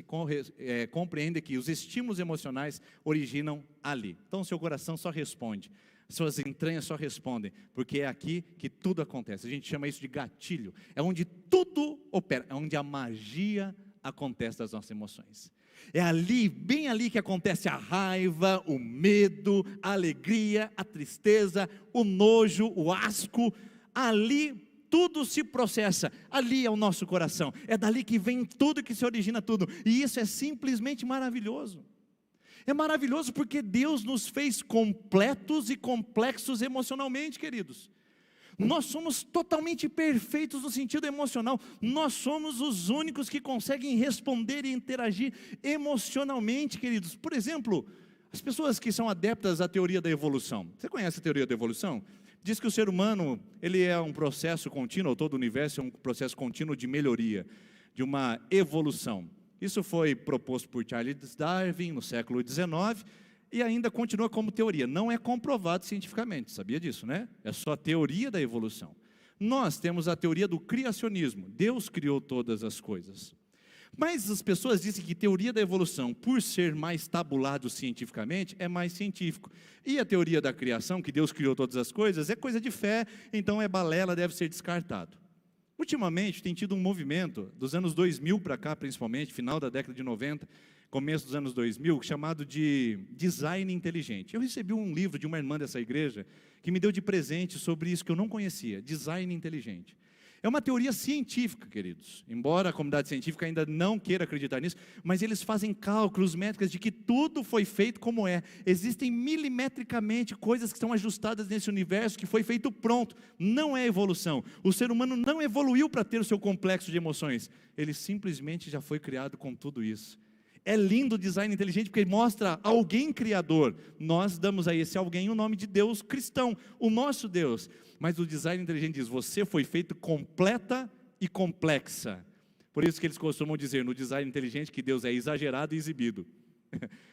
compreendem que os estímulos emocionais originam ali. Então o seu coração só responde, suas entranhas só respondem, porque é aqui que tudo acontece. A gente chama isso de gatilho, é onde tudo opera, é onde a magia acontece das nossas emoções. É ali, bem ali que acontece a raiva, o medo, a alegria, a tristeza, o nojo, o asco. Ali tudo se processa, ali é o nosso coração. É dali que vem tudo, que se origina tudo. E isso é simplesmente maravilhoso. É maravilhoso porque Deus nos fez completos e complexos emocionalmente, queridos. Nós somos totalmente perfeitos no sentido emocional. Nós somos os únicos que conseguem responder e interagir emocionalmente, queridos. Por exemplo, as pessoas que são adeptas à teoria da evolução. Você conhece a teoria da evolução? Diz que o ser humano, ele é um processo contínuo, todo o universo é um processo contínuo de melhoria, de uma evolução. Isso foi proposto por Charles Darwin no século XIX, e ainda continua como teoria, não é comprovado cientificamente, sabia disso, né? É só a teoria da evolução. Nós temos a teoria do criacionismo, Deus criou todas as coisas. Mas as pessoas dizem que teoria da evolução, por ser mais tabulado cientificamente, é mais científico. E a teoria da criação, que Deus criou todas as coisas, é coisa de fé, então é balela, deve ser descartado. Ultimamente tem tido um movimento, dos anos 2000 para cá principalmente, final da década de 90, começo dos anos 2000, chamado de design inteligente. Eu recebi um livro de uma irmã dessa igreja, que me deu de presente sobre isso que eu não conhecia, design inteligente. É uma teoria científica, queridos. Embora a comunidade científica ainda não queira acreditar nisso, mas eles fazem cálculos, métricas de que tudo foi feito como é. Existem milimetricamente coisas que estão ajustadas nesse universo que foi feito pronto. Não é evolução. O ser humano não evoluiu para ter o seu complexo de emoções. Ele simplesmente já foi criado com tudo isso. É lindo o design inteligente porque mostra alguém criador. Nós damos a esse alguém o nome de Deus cristão, o nosso Deus. Mas o design inteligente diz, você foi feito completa e complexa. Por isso que eles costumam dizer no design inteligente que Deus é exagerado e exibido.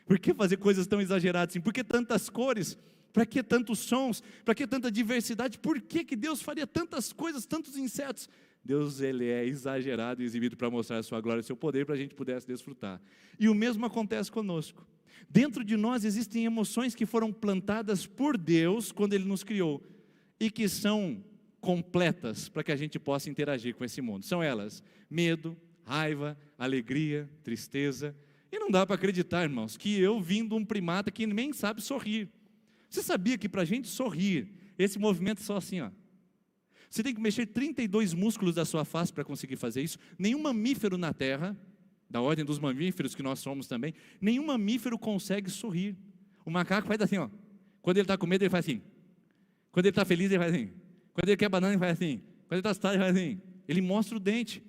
Por que fazer coisas tão exageradas assim? Por que tantas cores? Para que tantos sons? Para que tanta diversidade? Por que Deus faria tantas coisas, tantos insetos? Deus, ele é exagerado e exibido para mostrar a sua glória e o seu poder, para a gente pudesse desfrutar. E o mesmo acontece conosco. Dentro de nós existem emoções que foram plantadas por Deus quando Ele nos criou, e que são completas para que a gente possa interagir com esse mundo. São elas: medo, raiva, alegria, tristeza. E não dá para acreditar, irmãos, que eu vim de um primata que nem sabe sorrir. Você sabia que para a gente sorrir, esse movimento é só assim, ó. Você tem que mexer 32 músculos da sua face para conseguir fazer isso. Nenhum mamífero na Terra, da ordem dos mamíferos que nós somos também, nenhum mamífero consegue sorrir. O macaco faz assim, ó. Quando ele está com medo, ele faz assim. Quando ele está feliz, ele faz assim. Quando ele quer banana, ele faz assim. Quando ele está assustado, ele faz assim. Ele mostra o dente,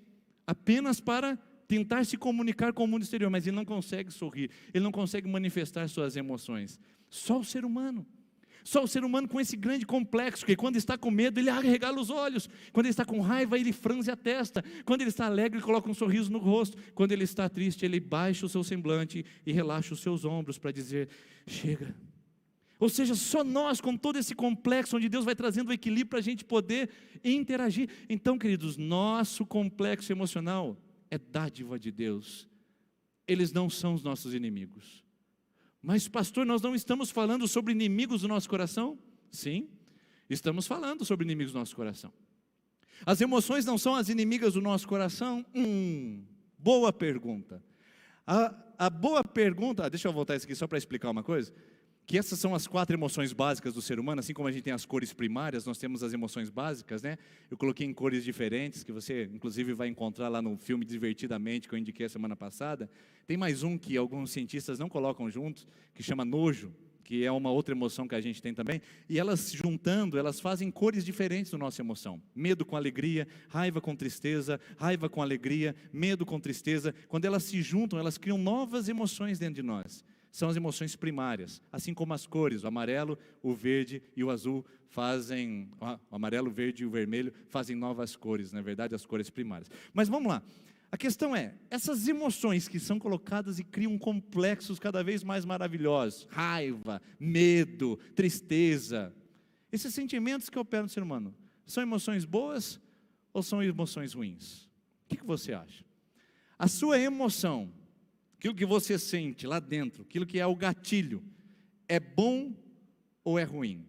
apenas para tentar se comunicar com o mundo exterior, mas ele não consegue sorrir, ele não consegue manifestar suas emoções. Só o ser humano. Só o ser humano com esse grande complexo, que quando está com medo, ele arregala os olhos. Quando ele está com raiva, ele franze a testa. Quando ele está alegre, ele coloca um sorriso no rosto. Quando ele está triste, ele baixa o seu semblante e relaxa os seus ombros para dizer, chega. Ou seja, só nós com todo esse complexo, onde Deus vai trazendo o equilíbrio para a gente poder interagir. Então, queridos, nosso complexo emocional é dádiva de Deus. Eles não são os nossos inimigos. Mas pastor, nós não estamos falando sobre inimigos do nosso coração? Sim, estamos falando sobre inimigos do nosso coração. As emoções não são as inimigas do nosso coração? Boa pergunta. A boa pergunta, deixa eu voltar isso aqui só para explicar uma coisa. Que essas são as 4 emoções básicas do ser humano, assim como a gente tem as cores primárias, nós temos as emoções básicas, né? Eu coloquei em cores diferentes, que você inclusive vai encontrar lá no filme Divertidamente, que eu indiquei a semana passada. Tem mais um que alguns cientistas não colocam juntos, que chama nojo, que é uma outra emoção que a gente tem também, e elas juntando, elas fazem cores diferentes da nossa emoção. Medo com alegria, raiva com tristeza, raiva com alegria, medo com tristeza. Quando elas se juntam, elas criam novas emoções dentro de nós. São as emoções primárias, assim como as cores, o amarelo, o verde e o azul fazem, o amarelo, o verde e o vermelho fazem novas cores, na verdade as cores primárias. Mas vamos lá, a questão é, essas emoções que são colocadas e criam complexos cada vez mais maravilhosos, raiva, medo, tristeza, esses sentimentos que operam no ser humano, são emoções boas ou são emoções ruins? O que você acha? A sua emoção, aquilo que você sente lá dentro, aquilo que é o gatilho, é bom ou é ruim?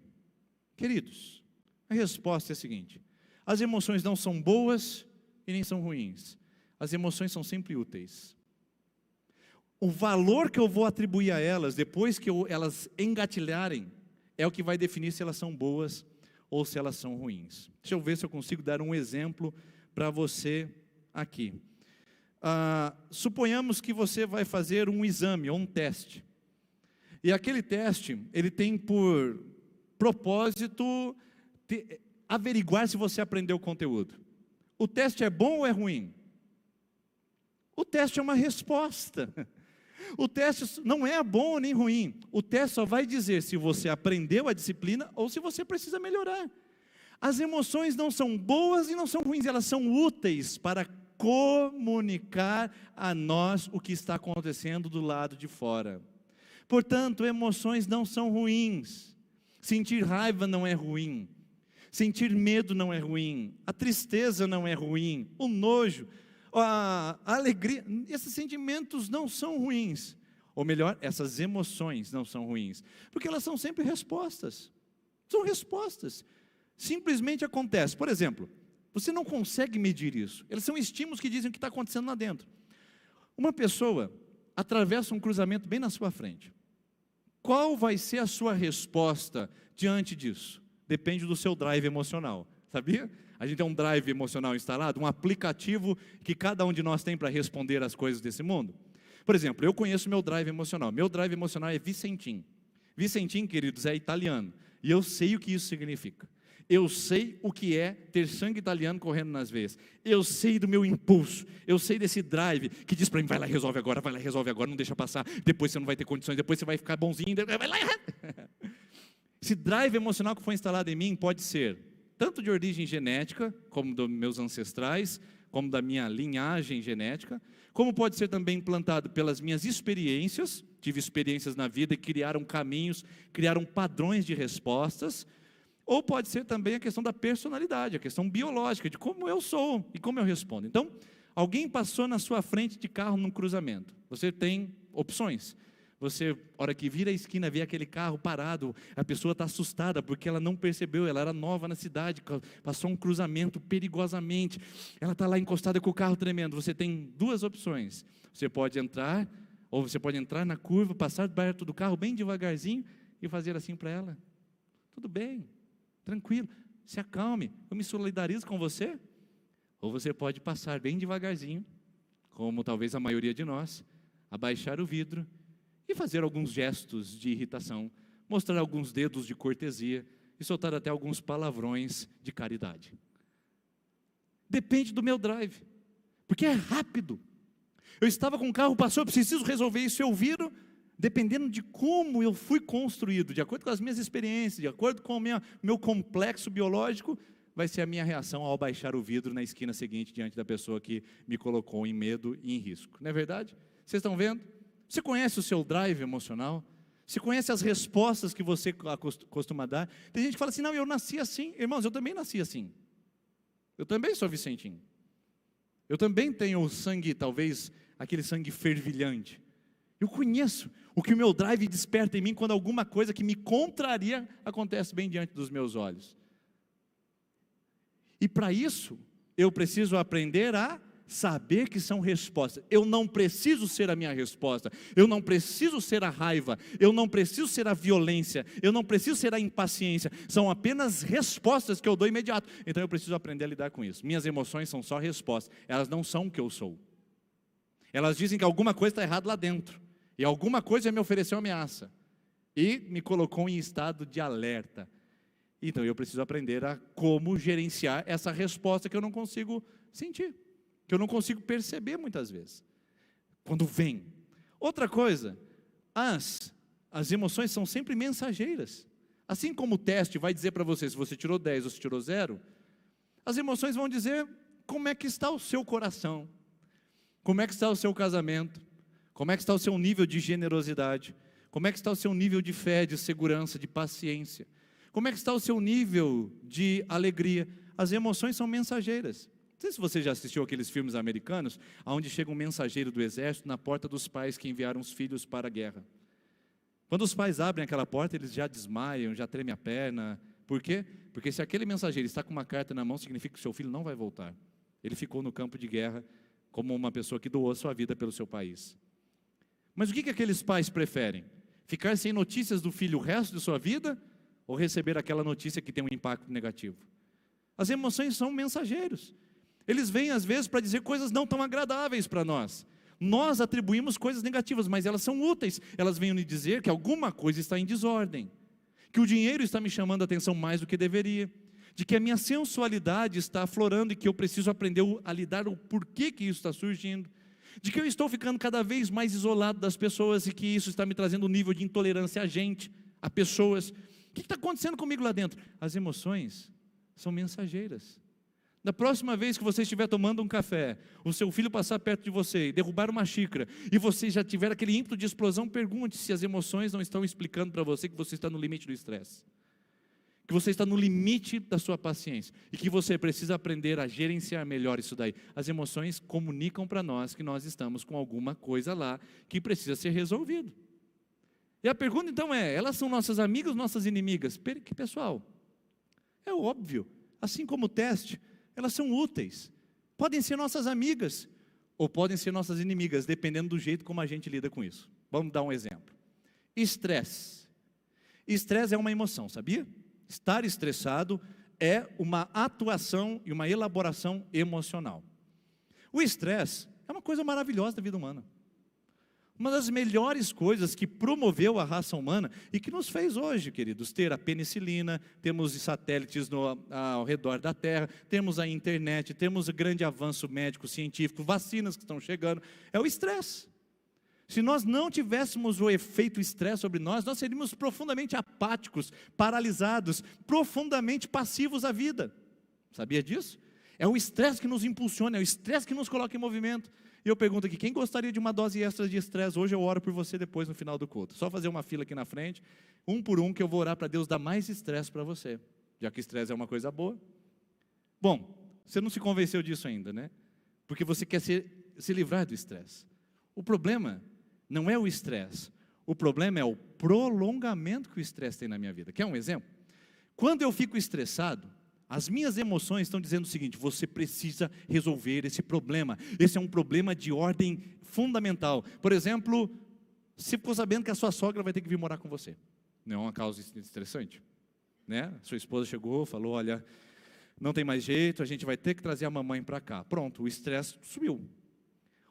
Queridos, a resposta é a seguinte: as emoções não são boas e nem são ruins. As emoções são sempre úteis. O valor que eu vou atribuir a elas, depois que elas engatilharem, é o que vai definir se elas são boas ou se elas são ruins. Deixa eu ver se eu consigo dar um exemplo para você aqui. Suponhamos que você vai fazer um exame ou um teste, e aquele teste, ele tem por propósito averiguar se você aprendeu o conteúdo. O teste é bom ou é ruim? O teste é uma resposta. O teste não é bom nem ruim. O teste só vai dizer se você aprendeu a disciplina ou se você precisa melhorar. As emoções não são boas e não são ruins, elas são úteis para comunicar a nós o que está acontecendo do lado de fora. Portanto, emoções não são ruins. Sentir raiva não é ruim. Sentir medo não é ruim. A tristeza não é ruim. O nojo, a alegria, esses sentimentos não são ruins. Ou melhor, essas emoções não são ruins. Porque elas são sempre respostas. São respostas. Simplesmente acontece. Por exemplo, você não consegue medir isso. Eles são estímulos que dizem o que está acontecendo lá dentro. Uma pessoa atravessa um cruzamento bem na sua frente. Qual vai ser a sua resposta diante disso? Depende do seu drive emocional. sabia? A gente tem um drive emocional instalado, um aplicativo que cada um de nós tem para responder às coisas desse mundo. Por exemplo, eu conheço meu drive emocional. Meu drive emocional é Vicentim. Vicentim, queridos, é italiano. E eu sei o que isso significa. Eu sei o que é ter sangue italiano correndo nas veias. Eu sei do meu impulso. Eu sei desse drive que diz para mim, vai lá, resolve agora, não deixa passar. Depois você não vai ter condições, depois você vai ficar bonzinho. Vai lá. Esse drive emocional que foi instalado em mim pode ser tanto de origem genética, como dos meus ancestrais, como da minha linhagem genética, como pode ser também implantado pelas minhas experiências, tive experiências na vida e criaram caminhos, criaram padrões de respostas, ou pode ser também a questão da personalidade, a questão biológica, de como eu sou e como eu respondo. Então, alguém passou na sua frente de carro num cruzamento, você tem opções. Você, hora que vira a esquina, vê aquele carro parado, a pessoa está assustada porque ela não percebeu, ela era nova na cidade, passou um cruzamento perigosamente, ela está lá encostada com o carro tremendo. Você tem duas opções, você pode entrar, ou você pode entrar na curva, passar perto do carro bem devagarzinho e fazer assim para ela: tudo bem, tranquilo, se acalme, eu me solidarizo com você. Ou você pode passar bem devagarzinho, como talvez a maioria de nós, abaixar o vidro e fazer alguns gestos de irritação, mostrar alguns dedos de cortesia e soltar até alguns palavrões de caridade. Depende do meu drive, porque é rápido. Eu estava com o carro, passou, eu preciso resolver isso, eu viro, dependendo de como eu fui construído, de acordo com as minhas experiências, de acordo com o meu complexo biológico, vai ser a minha reação ao baixar o vidro na esquina seguinte, diante da pessoa que me colocou em medo e em risco. Não é verdade? Vocês estão vendo? Você conhece o seu drive emocional? Você conhece as respostas que você costuma dar? Tem gente que fala assim, não, eu nasci assim. Irmãos, eu também nasci assim. Eu também sou Vicentinho. Eu também tenho o sangue, talvez, aquele sangue fervilhante. Eu conheço o que o meu drive desperta em mim quando alguma coisa que me contraria acontece bem diante dos meus olhos. E para isso, eu preciso aprender a saber que são respostas. Eu não preciso ser a minha resposta, eu não preciso ser a raiva, eu não preciso ser a violência, eu não preciso ser a impaciência, são apenas respostas que eu dou imediato. Então eu preciso aprender a lidar com isso. Minhas emoções são só respostas, elas não são o que eu sou. Elas dizem que alguma coisa está errada lá dentro, e alguma coisa me ofereceu ameaça, e me colocou em estado de alerta. Então eu preciso aprender a como gerenciar essa resposta que eu não consigo sentir, que eu não consigo perceber muitas vezes, quando vem. Outra coisa, as emoções são sempre mensageiras. Assim como o teste vai dizer para você se você tirou 10 ou se tirou 0, as emoções vão dizer como é que está o seu coração, como é que está o seu casamento, como é que está o seu nível de generosidade, como é que está o seu nível de fé, de segurança, de paciência, como é que está o seu nível de alegria. As emoções são mensageiras. Não sei se você já assistiu aqueles filmes americanos, onde chega um mensageiro do exército na porta dos pais que enviaram os filhos para a guerra. Quando os pais abrem aquela porta, eles já desmaiam, já tremem a perna. Por quê? Porque se aquele mensageiro está com uma carta na mão, significa que o seu filho não vai voltar. Ele ficou no campo de guerra como uma pessoa que doou sua vida pelo seu país. Mas o que aqueles pais preferem? Ficar sem notícias do filho o resto de sua vida, ou receber aquela notícia que tem um impacto negativo? As emoções são mensageiros. Eles vêm às vezes para dizer coisas não tão agradáveis para nós. Nós atribuímos coisas negativas, mas elas são úteis. Elas vêm me dizer que alguma coisa está em desordem, que o dinheiro está me chamando a atenção mais do que deveria, de que a minha sensualidade está aflorando e que eu preciso aprender a lidar o porquê que isso está surgindo, de que eu estou ficando cada vez mais isolado das pessoas e que isso está me trazendo um nível de intolerância a gente, a pessoas. O que está acontecendo comigo lá dentro? As emoções são mensageiras. Da próxima vez que você estiver tomando um café, o seu filho passar perto de você e derrubar uma xícara, e você já tiver aquele ímpeto de explosão, pergunte se as emoções não estão explicando para você que você está no limite do estresse, que você está no limite da sua paciência, e que você precisa aprender a gerenciar melhor isso daí. As emoções comunicam para nós que nós estamos com alguma coisa lá que precisa ser resolvido. E a pergunta então é, elas são nossas amigas ou nossas inimigas? Pessoal, é óbvio, assim como o teste, elas são úteis, podem ser nossas amigas, ou podem ser nossas inimigas, dependendo do jeito como a gente lida com isso. Vamos dar um exemplo. Estresse. Estresse é uma emoção, sabia? Estar estressado é uma atuação e uma elaboração emocional. O estresse é uma coisa maravilhosa da vida humana. Uma das melhores coisas que promoveu a raça humana e que nos fez hoje, queridos, ter a penicilina, temos satélites ao redor da Terra, temos a internet, temos o grande avanço médico, científico, vacinas que estão chegando, é o estresse. Se nós não tivéssemos o efeito estresse sobre nós seríamos profundamente apáticos, paralisados, profundamente passivos à vida. Sabia disso? É o estresse que nos impulsiona, é o estresse que nos coloca em movimento. E eu pergunto aqui, quem gostaria de uma dose extra de estresse? Hoje eu oro por você depois no final do culto. Só fazer uma fila aqui na frente, um por um, que eu vou orar para Deus dar mais estresse para você. Já que estresse é uma coisa boa. Bom, você não se convenceu disso ainda, né? Porque você quer se livrar do estresse. O problema não é o estresse. O problema é o prolongamento que o estresse tem na minha vida. Quer um exemplo? Quando eu fico estressado, as minhas emoções estão dizendo o seguinte: você precisa resolver esse problema. Esse é um problema de ordem fundamental. Por exemplo, se ficou sabendo que a sua sogra vai ter que vir morar com você. Não é uma causa estressante? Né? Sua esposa chegou, falou, olha, não tem mais jeito, a gente vai ter que trazer a mamãe para cá. Pronto, o estresse subiu.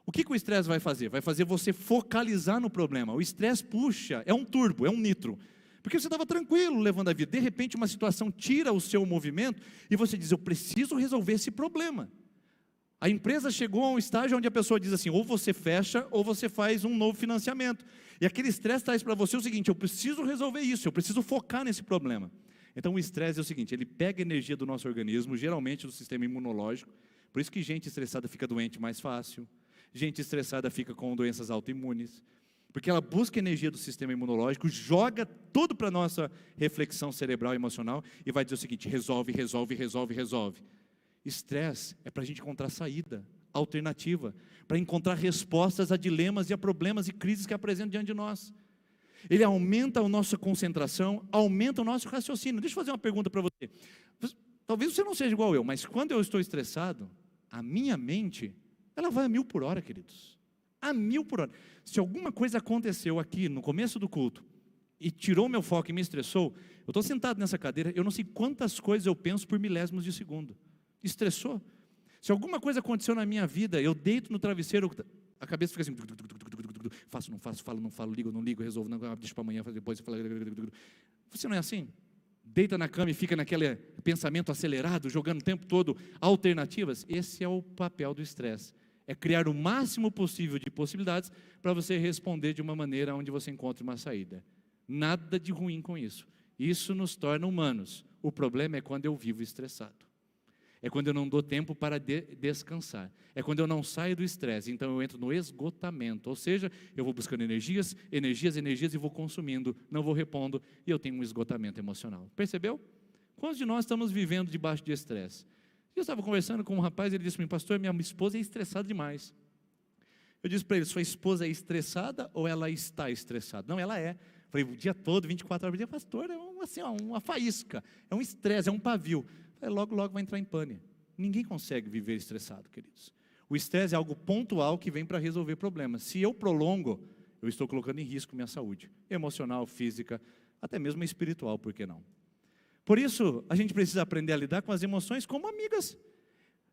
O que o estresse vai fazer? Vai fazer você focalizar no problema. O estresse puxa, é um turbo, é um nitro. Porque você estava tranquilo levando a vida, de repente uma situação tira o seu movimento e você diz, eu preciso resolver esse problema. A empresa chegou a um estágio onde a pessoa diz assim, ou você fecha ou você faz um novo financiamento. E aquele estresse traz para você o seguinte, eu preciso resolver isso, eu preciso focar nesse problema. Então o estresse é o seguinte, ele pega a energia do nosso organismo, geralmente do sistema imunológico, por isso que gente estressada fica doente mais fácil, gente estressada fica com doenças autoimunes, porque ela busca energia do sistema imunológico, joga tudo para a nossa reflexão cerebral e emocional e vai dizer o seguinte, resolve, resolve, resolve, resolve. Estresse é para a gente encontrar saída, alternativa, para encontrar respostas a dilemas e a problemas e crises que apresentam diante de nós. Ele aumenta a nossa concentração, aumenta o nosso raciocínio. Deixa eu fazer uma pergunta para você. Talvez você não seja igual eu, mas quando eu estou estressado, a minha mente, ela vai a 1000 por hora, queridos. A 1000 por hora. Se alguma coisa aconteceu aqui no começo do culto e tirou meu foco e me estressou, eu estou sentado nessa cadeira, eu não sei quantas coisas eu penso por milésimos de segundo. Estressou. Se alguma coisa aconteceu na minha vida, eu deito no travesseiro, a cabeça fica assim, faço, não faço, falo, não falo, ligo, não ligo, resolvo, não, deixo para amanhã, depois você fala. Você não é assim? Deita na cama e fica naquele pensamento acelerado, jogando o tempo todo alternativas. Esse é o papel do estresse. É criar o máximo possível de possibilidades para você responder de uma maneira onde você encontre uma saída. Nada de ruim com isso. Isso nos torna humanos. O problema é quando eu vivo estressado. É quando eu não dou tempo para descansar. É quando eu não saio do estresse. Então eu entro no esgotamento. Ou seja, eu vou buscando energias e vou consumindo, não vou repondo e eu tenho um esgotamento emocional. Percebeu? Quantos de nós estamos vivendo debaixo de estresse? Eu estava conversando com um rapaz, ele disse para mim, pastor, minha esposa é estressada demais. Eu disse para ele, sua esposa é estressada ou ela está estressada? Não, ela é. Falei, o dia todo, 24 horas por dia, pastor, é uma faísca, é um estresse, é um pavio. Falei, logo vai entrar em pane. Ninguém consegue viver estressado, queridos. O estresse é algo pontual que vem para resolver problemas. Se eu prolongo, eu estou colocando em risco minha saúde, emocional, física, até mesmo espiritual, por que não? Por isso, a gente precisa aprender a lidar com as emoções como amigas.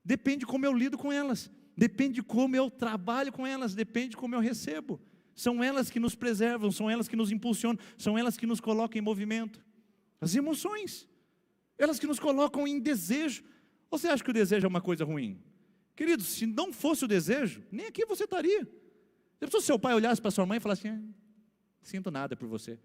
Depende de como eu lido com elas. Depende de como eu trabalho com elas. Depende de como eu recebo. São elas que nos preservam, são elas que nos impulsionam, são elas que nos colocam em movimento. As emoções, elas que nos colocam em desejo. Ou você acha que o desejo é uma coisa ruim? Querido, se não fosse o desejo, nem aqui você estaria. Se seu pai olhasse para sua mãe e falasse assim, sinto nada por você.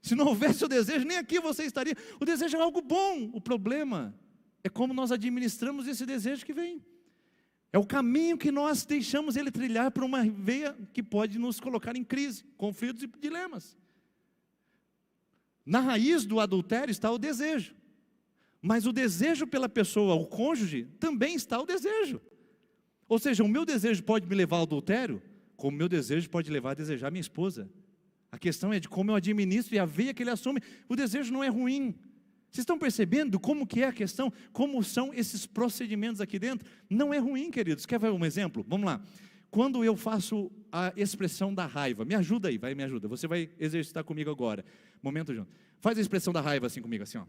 Se não houvesse o desejo, nem aqui você estaria. O desejo é algo bom. O problema é como nós administramos esse desejo que vem. É o caminho que nós deixamos ele trilhar por uma veia que pode nos colocar em crise, conflitos e dilemas. Na raiz do adultério está o desejo. Mas o desejo pela pessoa, o cônjuge, também está o desejo. Ou seja, o meu desejo pode me levar ao adultério, como o meu desejo pode levar a desejar minha esposa. A questão é de como eu administro e a veia que ele assume. O desejo não é ruim. Vocês estão percebendo como que é a questão? Como são esses procedimentos aqui dentro? Não é ruim, queridos. Quer ver um exemplo? Vamos lá. Quando eu faço a expressão da raiva, me ajuda aí, me ajuda. Você vai exercitar comigo agora. Momento junto. Faz a expressão da raiva assim comigo, assim, ó.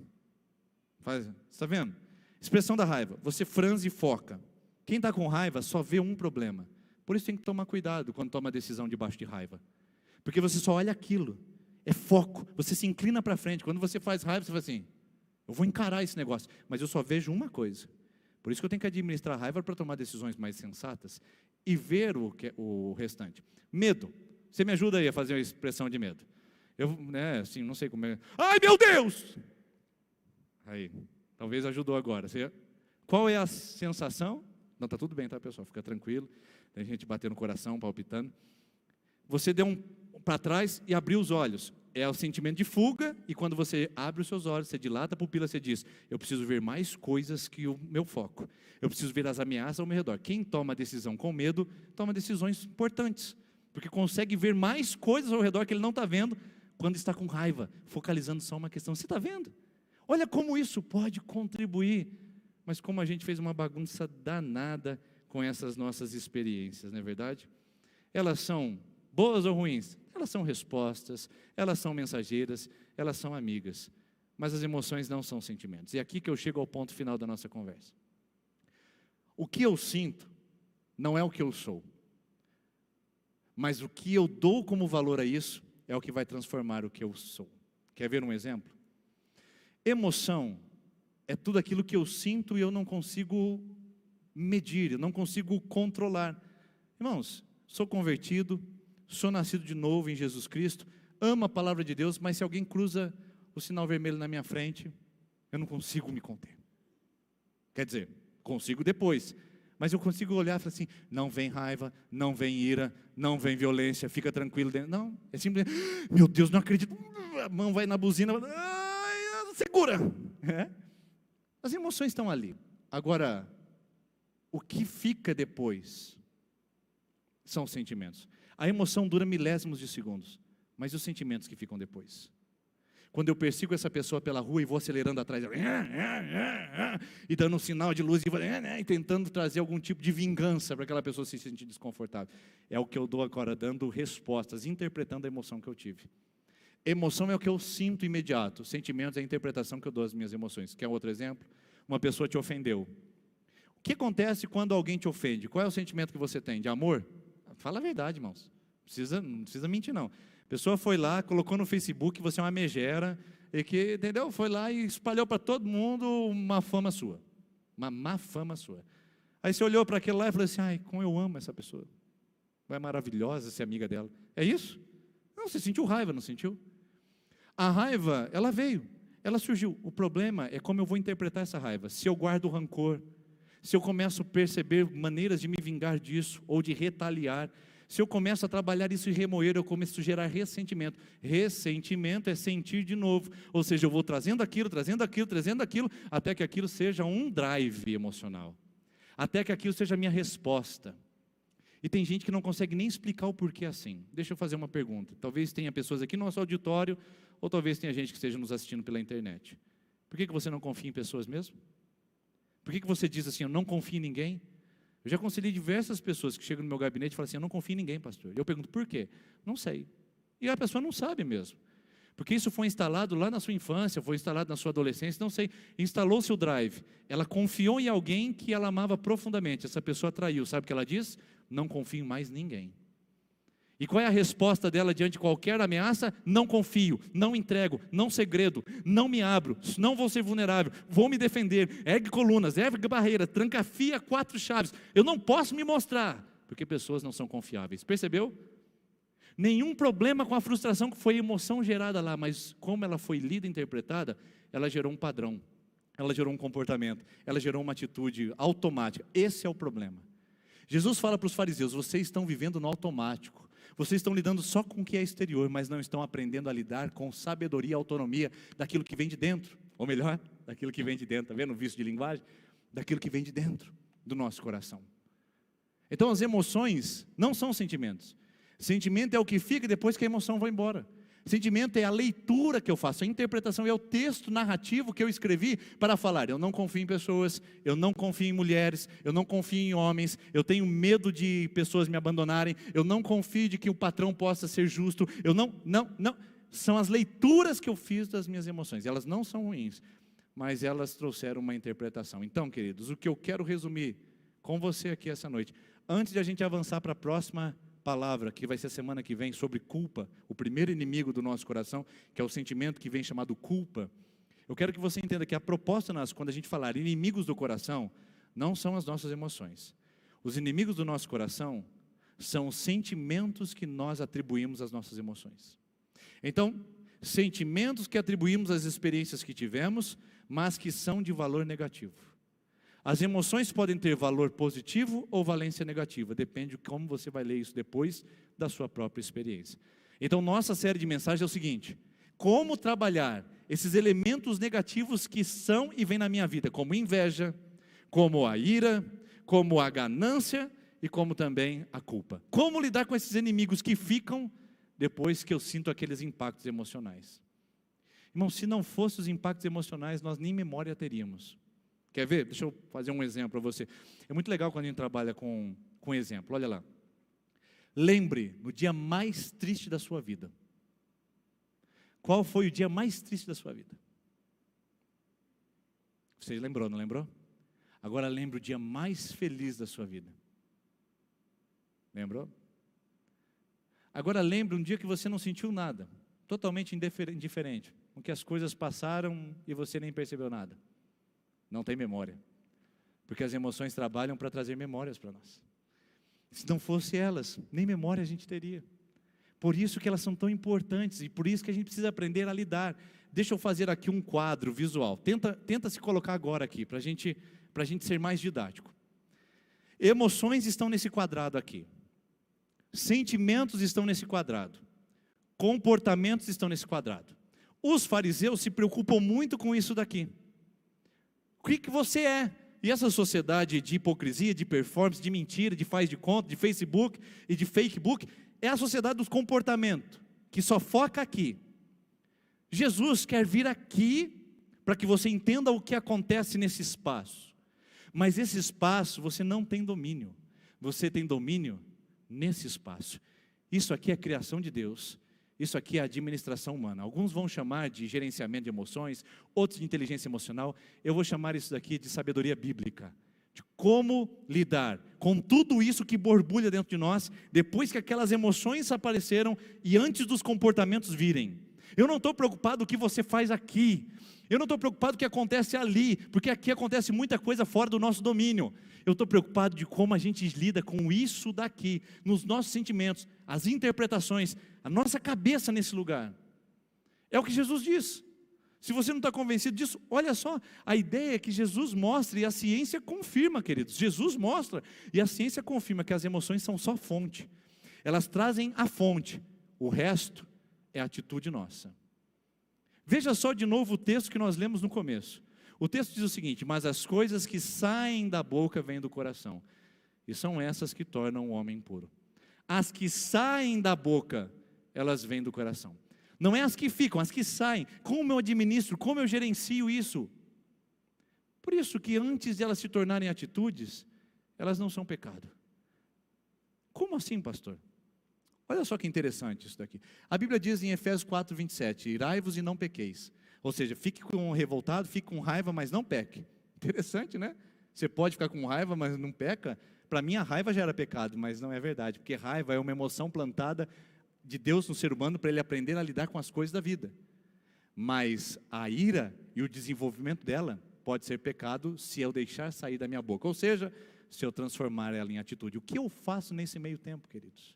Você está vendo? Expressão da raiva. Você franze e foca. Quem está com raiva só vê um problema. Por isso tem que tomar cuidado quando toma decisão debaixo de raiva. Porque você só olha aquilo. É foco. Você se inclina para frente. Quando você faz raiva, você fala assim, eu vou encarar esse negócio. Mas eu só vejo uma coisa. Por isso que eu tenho que administrar a raiva para tomar decisões mais sensatas e ver o restante. Medo. Você me ajuda aí a fazer uma expressão de medo. Eu, assim, não sei como é. Ai, meu Deus! Aí, talvez ajudou agora. Qual é a sensação? Não, está tudo bem, tá, pessoal? Fica tranquilo. Tem gente batendo no coração, palpitando. Você deu para trás e abriu os olhos. É o sentimento de fuga, e quando você abre os seus olhos, você dilata a pupila, você diz, eu preciso ver mais coisas que o meu foco. Eu preciso ver as ameaças ao meu redor. Quem toma decisão com medo, toma decisões importantes, porque consegue ver mais coisas ao redor que ele não está vendo, quando está com raiva, focalizando só uma questão. Você está vendo? Olha como isso pode contribuir, mas como a gente fez uma bagunça danada com essas nossas experiências, não é verdade? Elas são boas ou ruins? Elas são respostas, elas são mensageiras, elas são amigas. Mas as emoções não são sentimentos. E é aqui que eu chego ao ponto final da nossa conversa. O que eu sinto não é o que eu sou. Mas o que eu dou como valor a isso é o que vai transformar o que eu sou. Quer ver um exemplo? Emoção é tudo aquilo que eu sinto e eu não consigo medir, eu não consigo controlar. Irmãos, sou convertido, sou nascido de novo em Jesus Cristo, amo a palavra de Deus, mas se alguém cruza o sinal vermelho na minha frente, eu não consigo me conter. Quer dizer, consigo depois, mas eu consigo olhar e falar assim, não vem raiva, não vem ira, não vem violência, fica tranquilo. Não, é simplesmente, meu Deus, não acredito, a mão vai na buzina, segura. As emoções estão ali. Agora, o que fica depois são os sentimentos. A emoção dura milésimos de segundos, mas os sentimentos que ficam depois. Quando eu persigo essa pessoa pela rua e vou acelerando atrás, e dando um sinal de luz, e tentando trazer algum tipo de vingança para aquela pessoa se sentir desconfortável. É o que eu dou agora, dando respostas, interpretando a emoção que eu tive. Emoção é o que eu sinto imediato, sentimentos é a interpretação que eu dou às minhas emoções. Quer outro exemplo? Uma pessoa te ofendeu. O que acontece quando alguém te ofende? Qual é o sentimento que você tem? De amor? Fala a verdade, irmãos. Não precisa mentir, não. A pessoa foi lá, colocou no Facebook que você é uma megera, e que, entendeu? Foi lá e espalhou para todo mundo uma fama sua. Uma má fama sua. Aí você olhou para aquele lá e falou assim, ai, como eu amo essa pessoa. É maravilhosa ser amiga dela. É isso? Não, você sentiu raiva, não sentiu? A raiva, ela veio, ela surgiu. O problema é como eu vou interpretar essa raiva. Se eu guardo rancor, se eu começo a perceber maneiras de me vingar disso, ou de retaliar, se eu começo a trabalhar isso e remoer, eu começo a gerar ressentimento. Ressentimento é sentir de novo, ou seja, eu vou trazendo aquilo, até que aquilo seja um drive emocional, até que aquilo seja a minha resposta. E tem gente que não consegue nem explicar o porquê assim. Deixa eu fazer uma pergunta. Talvez tenha pessoas aqui no nosso auditório, ou talvez tenha gente que esteja nos assistindo pela internet. Por que você não confia em pessoas mesmo? Por que você diz assim, eu não confio em ninguém? Eu já aconselhei diversas pessoas que chegam no meu gabinete e falam assim, eu não confio em ninguém, pastor. E eu pergunto, por quê? Não sei. E a pessoa não sabe mesmo. Porque isso foi instalado lá na sua infância, foi instalado na sua adolescência, não sei. Instalou-se o drive. Ela confiou em alguém que ela amava profundamente. Essa pessoa traiu. Sabe o que ela diz? Não confio em mais ninguém. E qual é a resposta dela diante de qualquer ameaça? Não confio, não entrego, não segredo, não me abro, não vou ser vulnerável, vou me defender, ergue colunas, ergue barreiras, trancafia 4 chaves. Eu não posso me mostrar, porque pessoas não são confiáveis. Percebeu? Nenhum problema com a frustração que foi emoção gerada lá, mas como ela foi lida e interpretada, ela gerou um padrão, ela gerou um comportamento, ela gerou uma atitude automática. Esse é o problema. Jesus fala para os fariseus, vocês estão vivendo no automático. Vocês estão lidando só com o que é exterior, mas não estão aprendendo a lidar com sabedoria e autonomia daquilo que vem de dentro. Ou melhor, daquilo que vem de dentro. Está vendo o vício de linguagem? Daquilo que vem de dentro do nosso coração. Então as emoções não são sentimentos. Sentimento é o que fica depois que a emoção vai embora. Sentimento é a leitura que eu faço, a interpretação, é o texto narrativo que eu escrevi para falar, eu não confio em pessoas, eu não confio em mulheres, eu não confio em homens, eu tenho medo de pessoas me abandonarem, eu não confio de que o patrão possa ser justo, eu não, são as leituras que eu fiz das minhas emoções, elas não são ruins, mas elas trouxeram uma interpretação. Então, queridos, o que eu quero resumir com você aqui essa noite, antes de a gente avançar para a próxima palavra, que vai ser semana que vem, sobre culpa, o primeiro inimigo do nosso coração, que é o sentimento que vem chamado culpa, eu quero que você entenda que a proposta, quando a gente falar inimigos do coração, não são as nossas emoções. Os inimigos do nosso coração são os sentimentos que nós atribuímos às nossas emoções. Então, sentimentos que atribuímos às experiências que tivemos, mas que são de valor negativo. As emoções podem ter valor positivo ou valência negativa, depende de como você vai ler isso depois da sua própria experiência. Então, nossa série de mensagens é o seguinte: como trabalhar esses elementos negativos que são e vêm na minha vida, como inveja, como a ira, como a ganância e como também a culpa. Como lidar com esses inimigos que ficam depois que eu sinto aqueles impactos emocionais. Irmão, se não fossem os impactos emocionais, nós nem memória teríamos. Quer ver? Deixa eu fazer um exemplo para você. É muito legal quando a gente trabalha com exemplo. Olha lá. Lembre no dia mais triste da sua vida. Qual foi o dia mais triste da sua vida? Você lembrou, não lembrou? Agora lembre o dia mais feliz da sua vida. Lembrou? Agora lembre um dia que você não sentiu nada, totalmente indiferente, com que as coisas passaram e você nem percebeu nada. Não tem memória, porque as emoções trabalham para trazer memórias para nós. Se não fosse elas, nem memória a gente teria. Por isso que elas são tão importantes e por isso que a gente precisa aprender a lidar. Deixa eu fazer aqui um quadro visual. Tenta se colocar agora aqui, para a gente ser mais didático. Emoções estão nesse quadrado aqui. Sentimentos estão nesse quadrado. Comportamentos estão nesse quadrado. Os fariseus se preocupam muito com isso daqui. O que você é? E essa sociedade de hipocrisia, de performance, de mentira, de faz de conta, de Facebook e de fakebook, é a sociedade dos comportamentos, que só foca aqui. Jesus quer vir aqui para que você entenda o que acontece nesse espaço. Mas esse espaço você não tem domínio. Você tem domínio nesse espaço. Isso aqui é a criação de Deus. Isso aqui é a administração humana. Alguns vão chamar de gerenciamento de emoções, outros de inteligência emocional. Eu vou chamar isso daqui de sabedoria bíblica. De como lidar com tudo isso que borbulha dentro de nós, depois que aquelas emoções apareceram e antes dos comportamentos virem. Eu não estou preocupado com o que você faz aqui. Eu não estou preocupado com o que acontece ali, porque aqui acontece muita coisa fora do nosso domínio. Eu estou preocupado de como a gente lida com isso daqui, nos nossos sentimentos, as interpretações, a nossa cabeça nesse lugar. É o que Jesus diz. Se você não está convencido disso, olha só, a ideia é que Jesus mostra e a ciência confirma, queridos. Jesus mostra e a ciência confirma que as emoções são só fonte. Elas trazem a fonte, o resto é atitude nossa. Veja só de novo o texto que nós lemos no começo. O texto diz o seguinte: mas as coisas que saem da boca vêm do coração, e são essas que tornam o homem puro. As que saem da boca, elas vêm do coração. Não é as que ficam, as que saem. Como eu administro, como eu gerencio isso? Por isso que antes de elas se tornarem atitudes, elas não são pecado. Como assim, pastor? Olha só que interessante isso daqui. A Bíblia diz em Efésios 4:27, irai-vos e não pequeis. Ou seja, fique revoltado, fique com raiva, mas não peque. Interessante, né? Você pode ficar com raiva, mas não peca. Para mim a raiva já era pecado, mas não é verdade, porque raiva é uma emoção plantada de Deus no ser humano para ele aprender a lidar com as coisas da vida. Mas a ira e o desenvolvimento dela pode ser pecado se eu deixar sair da minha boca. Ou seja, se eu transformar ela em atitude. O que eu faço nesse meio tempo, queridos?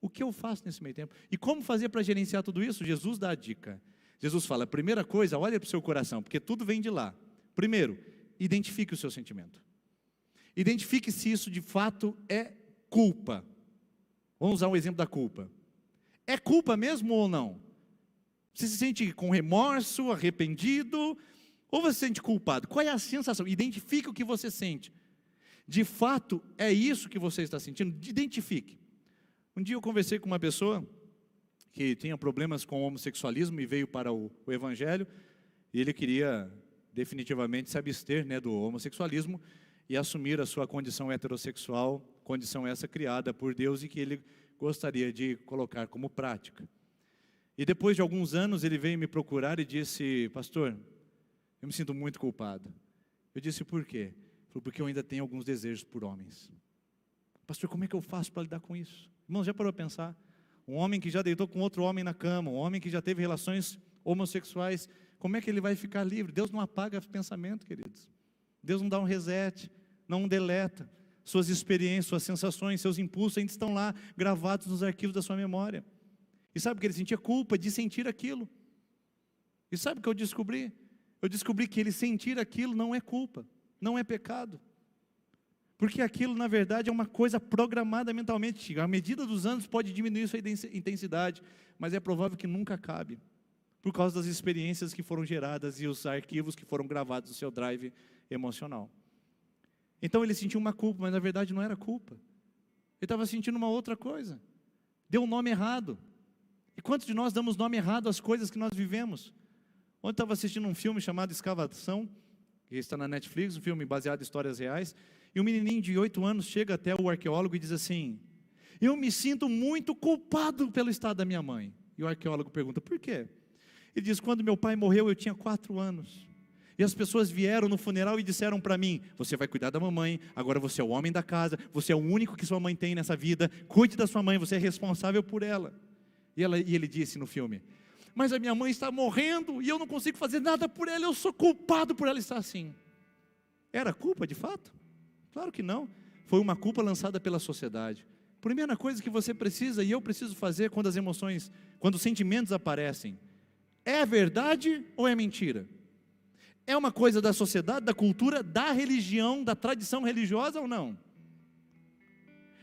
O que eu faço nesse meio tempo? E como fazer para gerenciar tudo isso? Jesus dá a dica. Jesus fala, a primeira coisa, olha para o seu coração, porque tudo vem de lá. Primeiro, identifique o seu sentimento. Identifique se isso de fato é culpa. Vamos usar um exemplo da culpa. É culpa mesmo ou não? Você se sente com remorso, arrependido, ou você se sente culpado? Qual é a sensação? Identifique o que você sente. De fato, é isso que você está sentindo? Identifique. Um dia eu conversei com uma pessoa que tinha problemas com o homossexualismo e veio para o Evangelho, e ele queria definitivamente se abster, né, do homossexualismo e assumir a sua condição heterossexual, condição essa criada por Deus e que ele gostaria de colocar como prática. E depois de alguns anos ele veio me procurar e disse, pastor, Eu me sinto muito culpado. Eu disse, por quê? Ele falou, porque eu ainda tenho alguns desejos por homens. Pastor, como é que eu faço para lidar com isso? Irmãos, já parou a pensar? Um homem que já deitou com outro homem na cama, um homem que já teve relações homossexuais, como é que ele vai ficar livre? Deus não apaga pensamento, queridos. Deus não dá um reset, não deleta. Suas experiências, suas sensações, seus impulsos ainda estão lá, gravados nos arquivos da sua memória. E sabe o que ele sentia? Culpa de sentir aquilo. E sabe o que eu descobri? Eu descobri que ele sentir aquilo não é culpa, não é pecado. Porque aquilo, na verdade, é uma coisa programada mentalmente. À medida dos anos pode diminuir sua intensidade, mas é provável que nunca acabe, por causa das experiências que foram geradas e os arquivos que foram gravados no seu drive emocional. Então ele sentiu uma culpa, mas na verdade não era culpa. Ele estava sentindo uma outra coisa. Deu um nome errado. E quantos de nós damos nome errado às coisas que nós vivemos? Ontem estava assistindo um filme chamado Escavação, que está na Netflix, um filme baseado em histórias reais, e um menininho de 8 anos chega até o arqueólogo e diz assim, eu me sinto muito culpado pelo estado da minha mãe. E o arqueólogo pergunta, por quê? Ele diz, quando meu pai morreu eu tinha 4 anos, e as pessoas vieram no funeral e disseram para mim, você vai cuidar da mamãe, agora você é o homem da casa, você é o único que sua mãe tem nessa vida, cuide da sua mãe, você é responsável por ela. E ele disse no filme, mas a minha mãe está morrendo e eu não consigo fazer nada por ela, eu sou culpado por ela estar assim. Era culpa de fato? Claro que não, foi uma culpa lançada pela sociedade. Primeira coisa que você precisa e eu preciso fazer quando as emoções, quando os sentimentos aparecem, é verdade ou é mentira? É uma coisa da sociedade, da cultura, da religião, da tradição religiosa ou não?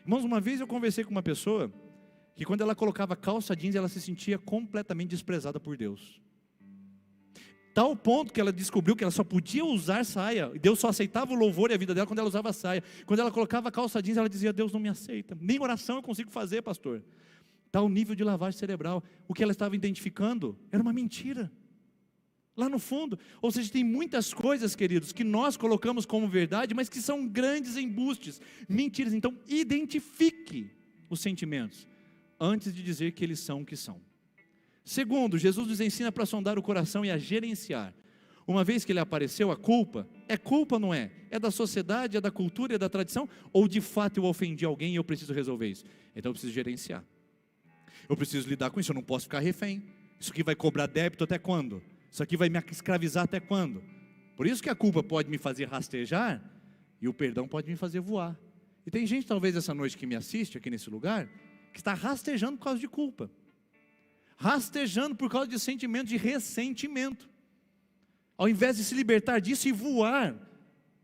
Irmãos, uma vez eu conversei com uma pessoa que quando ela colocava calça jeans, ela se sentia completamente desprezada por Deus. Tal ponto que ela descobriu que ela só podia usar saia, e Deus só aceitava o louvor e a vida dela quando ela usava saia. Quando ela colocava calça jeans, ela dizia, Deus não me aceita, nem oração eu consigo fazer, pastor. Tal nível de lavagem cerebral. O que ela estava identificando era uma mentira, lá no fundo. Ou seja, tem muitas coisas, queridos, que nós colocamos como verdade, mas que são grandes embustes, mentiras. Então, identifique os sentimentos antes de dizer que eles são o que são. Segundo, Jesus nos ensina para sondar o coração e a gerenciar. Uma vez que ele apareceu, a culpa, é culpa ou não é? É da sociedade, é da cultura, é da tradição? Ou de fato eu ofendi alguém e eu preciso resolver isso? Então eu preciso gerenciar. Eu preciso lidar com isso, eu não posso ficar refém. Isso aqui vai cobrar débito até quando? Isso aqui vai me escravizar até quando? Por isso que a culpa pode me fazer rastejar e o perdão pode me fazer voar. E tem gente talvez essa noite que me assiste aqui nesse lugar, que está rastejando por causa de culpa, rastejando por causa de sentimento de ressentimento, ao invés de se libertar disso e voar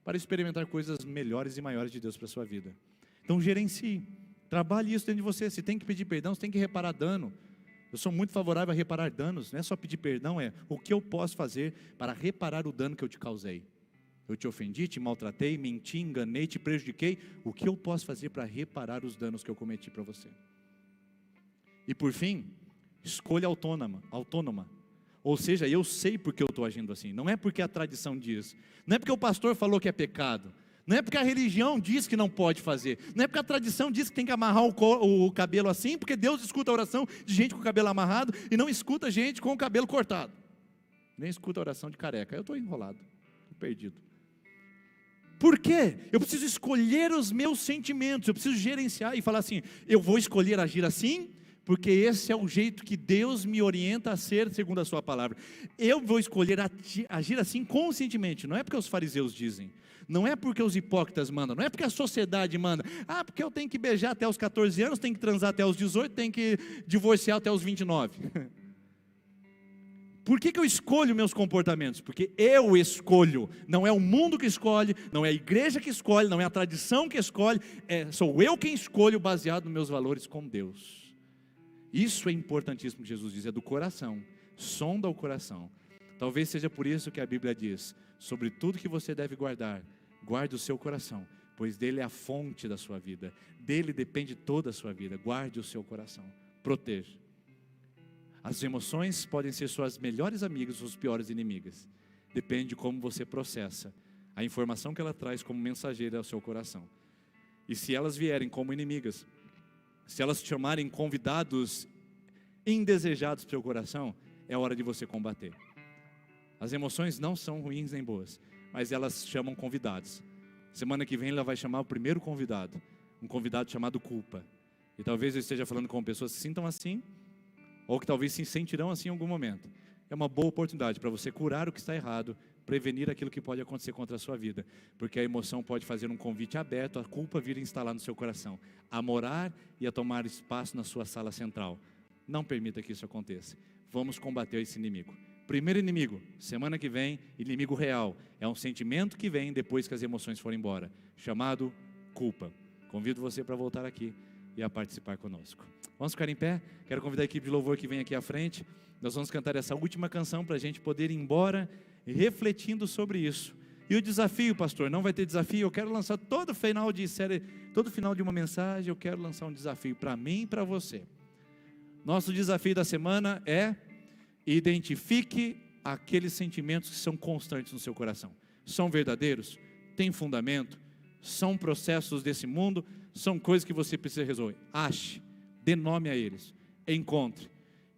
para experimentar coisas melhores e maiores de Deus para a sua vida. Então gerencie, trabalhe isso dentro de você. Se tem que pedir perdão, se tem que reparar dano, eu sou muito favorável a reparar danos. Não é só pedir perdão, é o que eu posso fazer para reparar o dano que eu te causei. Eu te ofendi, te maltratei, menti, enganei, te prejudiquei. O que eu posso fazer para reparar os danos que eu cometi para você? E por fim, escolha autônoma. Ou seja, eu sei porque eu estou agindo assim. Não é porque a tradição diz. Não é porque o pastor falou que é pecado. Não é porque a religião diz que não pode fazer. Não é porque a tradição diz que tem que amarrar o cabelo assim, porque Deus escuta a oração de gente com o cabelo amarrado e não escuta gente com o cabelo cortado. Nem escuta a oração de careca. Eu estou enrolado, estou perdido. Por quê? Eu preciso escolher os meus sentimentos. Eu preciso gerenciar e falar assim, eu vou escolher agir assim, porque esse é o jeito que Deus me orienta a ser, segundo a sua palavra. Eu vou escolher agir assim conscientemente. Não é porque os fariseus dizem, não é porque os hipócritas mandam, não é porque a sociedade manda. Ah, porque eu tenho que beijar até os 14 anos, tenho que transar até os 18, tenho que divorciar até os 29. Por que eu escolho meus comportamentos? Porque eu escolho, não é o mundo que escolhe, não é a igreja que escolhe, não é a tradição que escolhe, sou eu quem escolho baseado nos meus valores com Deus. Isso é importantíssimo que Jesus diz, é do coração, sonda o coração. Talvez seja por isso que a Bíblia diz, sobre tudo que você deve guardar, guarde o seu coração, pois dele é a fonte da sua vida, dele depende toda a sua vida. Guarde o seu coração, proteja. As emoções podem ser suas melhores amigas ou suas piores inimigas, depende de como você processa a informação que ela traz como mensageira ao seu coração. E se elas vierem como inimigas, se elas te chamarem convidados indesejados para o seu coração, é hora de você combater. As emoções não são ruins nem boas, mas elas chamam convidados. Semana que vem ela vai chamar o primeiro convidado, um convidado chamado culpa. E talvez eu esteja falando com pessoas que se sintam assim, ou que talvez se sentirão assim em algum momento. É uma boa oportunidade para você curar o que está errado, prevenir aquilo que pode acontecer contra a sua vida, porque a emoção pode fazer um convite aberto, a culpa vir instalar no seu coração, a morar e a tomar espaço na sua sala central. Não permita que isso aconteça. Vamos combater esse inimigo. Primeiro inimigo, semana que vem, inimigo real, é um sentimento que vem depois que as emoções forem embora, chamado culpa. Convido você para voltar aqui e a participar conosco. Vamos ficar em pé? Quero convidar a equipe de louvor que vem aqui à frente. Nós vamos cantar essa última canção para a gente poder ir embora refletindo sobre isso. E o desafio, pastor, não vai ter desafio. Eu quero lançar todo final de série, todo final de uma mensagem, eu quero lançar um desafio para mim e para você. Nosso desafio da semana é: identifique aqueles sentimentos que são constantes no seu coração. São verdadeiros? Têm fundamento? São processos desse mundo? São coisas que você precisa resolver? Ache, dê nome a eles, encontre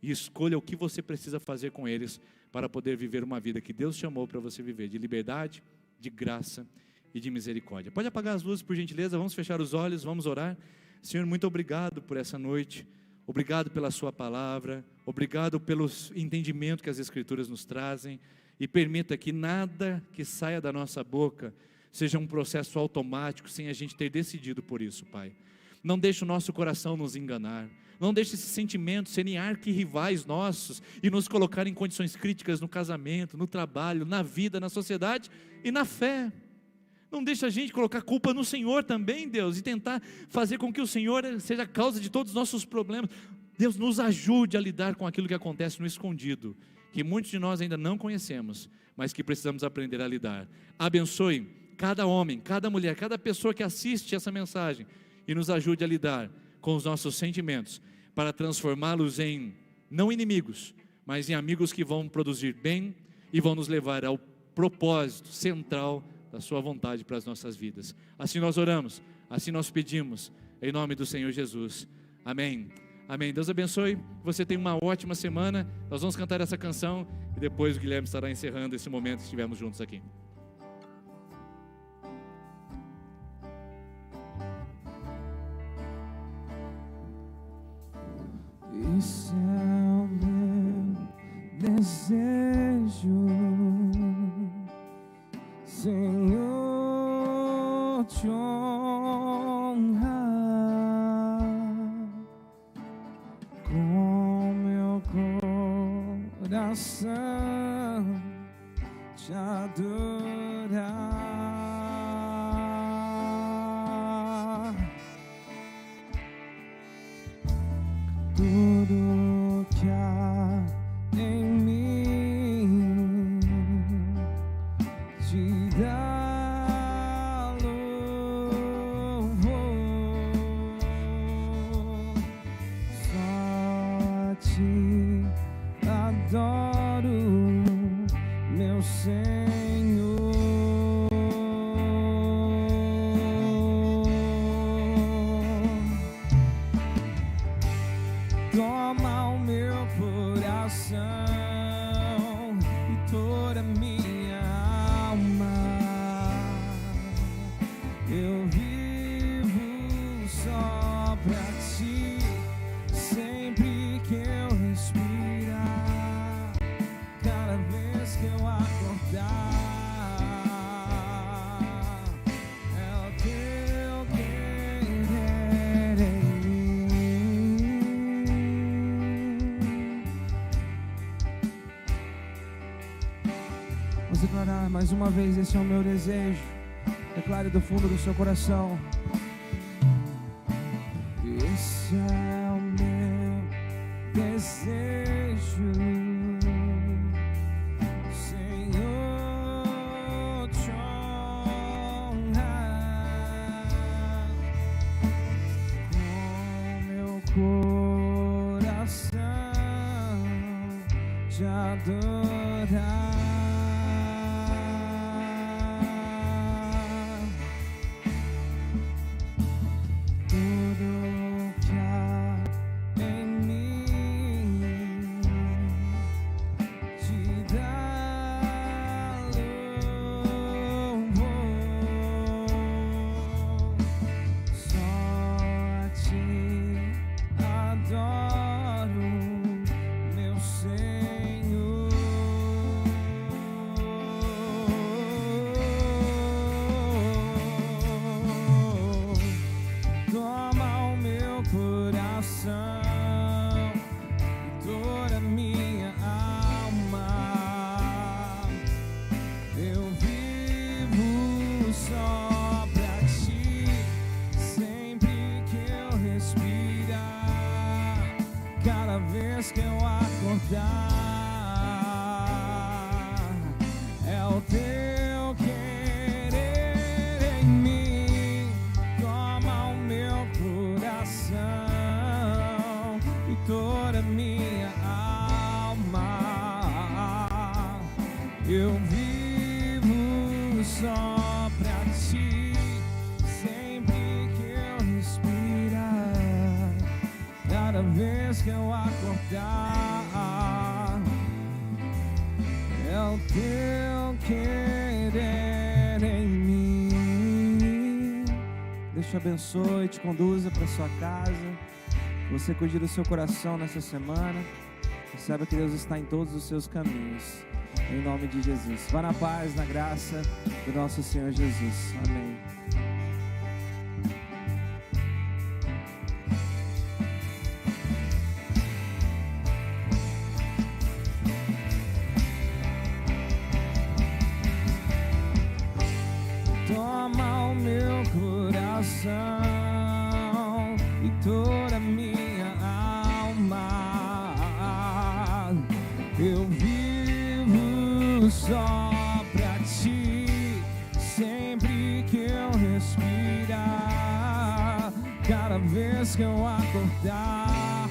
e escolha o que você precisa fazer com eles para poder viver uma vida que Deus chamou para você viver, de liberdade, de graça e de misericórdia. Pode apagar as luzes, por gentileza, vamos fechar os olhos, vamos orar. Senhor, muito obrigado por essa noite, obrigado pela sua palavra, obrigado pelo entendimento que as Escrituras nos trazem, e permita que nada que saia da nossa boca seja um processo automático, sem a gente ter decidido por isso, Pai. Não deixe o nosso coração nos enganar, não deixe esses sentimentos serem arquirrivais nossos e nos colocar em condições críticas no casamento, no trabalho, na vida, na sociedade e na fé. Não deixe a gente colocar culpa no Senhor também, Deus, e tentar fazer com que o Senhor seja a causa de todos os nossos problemas. Deus, nos ajude a lidar com aquilo que acontece no escondido, que muitos de nós ainda não conhecemos, mas que precisamos aprender a lidar. Abençoe cada homem, cada mulher, cada pessoa que assiste essa mensagem e nos ajude a lidar com os nossos sentimentos, para transformá-los em, não inimigos, mas em amigos que vão produzir bem e vão nos levar ao propósito central da sua vontade para as nossas vidas. Assim nós oramos, assim nós pedimos, em nome do Senhor Jesus. Amém. Amém. Deus abençoe, você tem uma ótima semana. Nós vamos cantar essa canção e depois o Guilherme estará encerrando esse momento que estivemos juntos aqui. Esse é o meu desejo, Senhor, te honrar com meu coração, te adorar. Tudo que há em mim te dá louvor, só te adoro, meu Senhor. Toma o meu coração e toda minha alma. Eu vivo só pra ti, sempre que eu respirar, cada vez que eu acordar. É o teu querer em mim. Vamos declarar mais uma vez: esse é o meu desejo. Declare do fundo do seu coração: esse é o meu desejo, Senhor, te honrar com meu coração, te adorar. Tudo que há em mim te dá É o teu querer em mim, toma o meu coração e toda minha alma. Eu vivo só pra ti, sempre que eu respirar, cada vez que eu acordar. É o teu querer em mim. Deus te abençoe, te conduza para sua casa. Você cuide do seu coração nessa semana. E saiba que Deus está em todos os seus caminhos. Em nome de Jesus. Vá na paz, na graça do nosso Senhor Jesus. Amém. Toma o meu coração e toda minha alma. Eu vivo só pra ti, sempre que eu respirar, cada vez que eu acordar.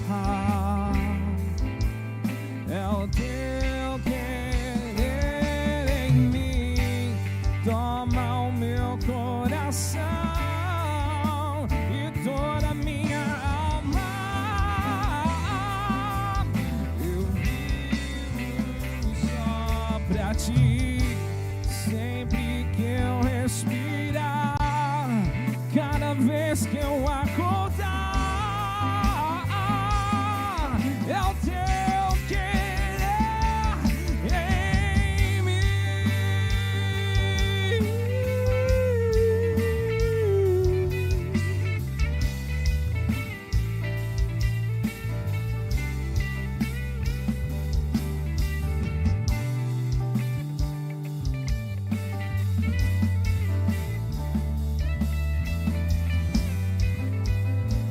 É o teu querer em mim, toma o meu coração e toda a minha alma. Eu vivo só pra ti, sempre que eu respirar, cada vez que eu acordar.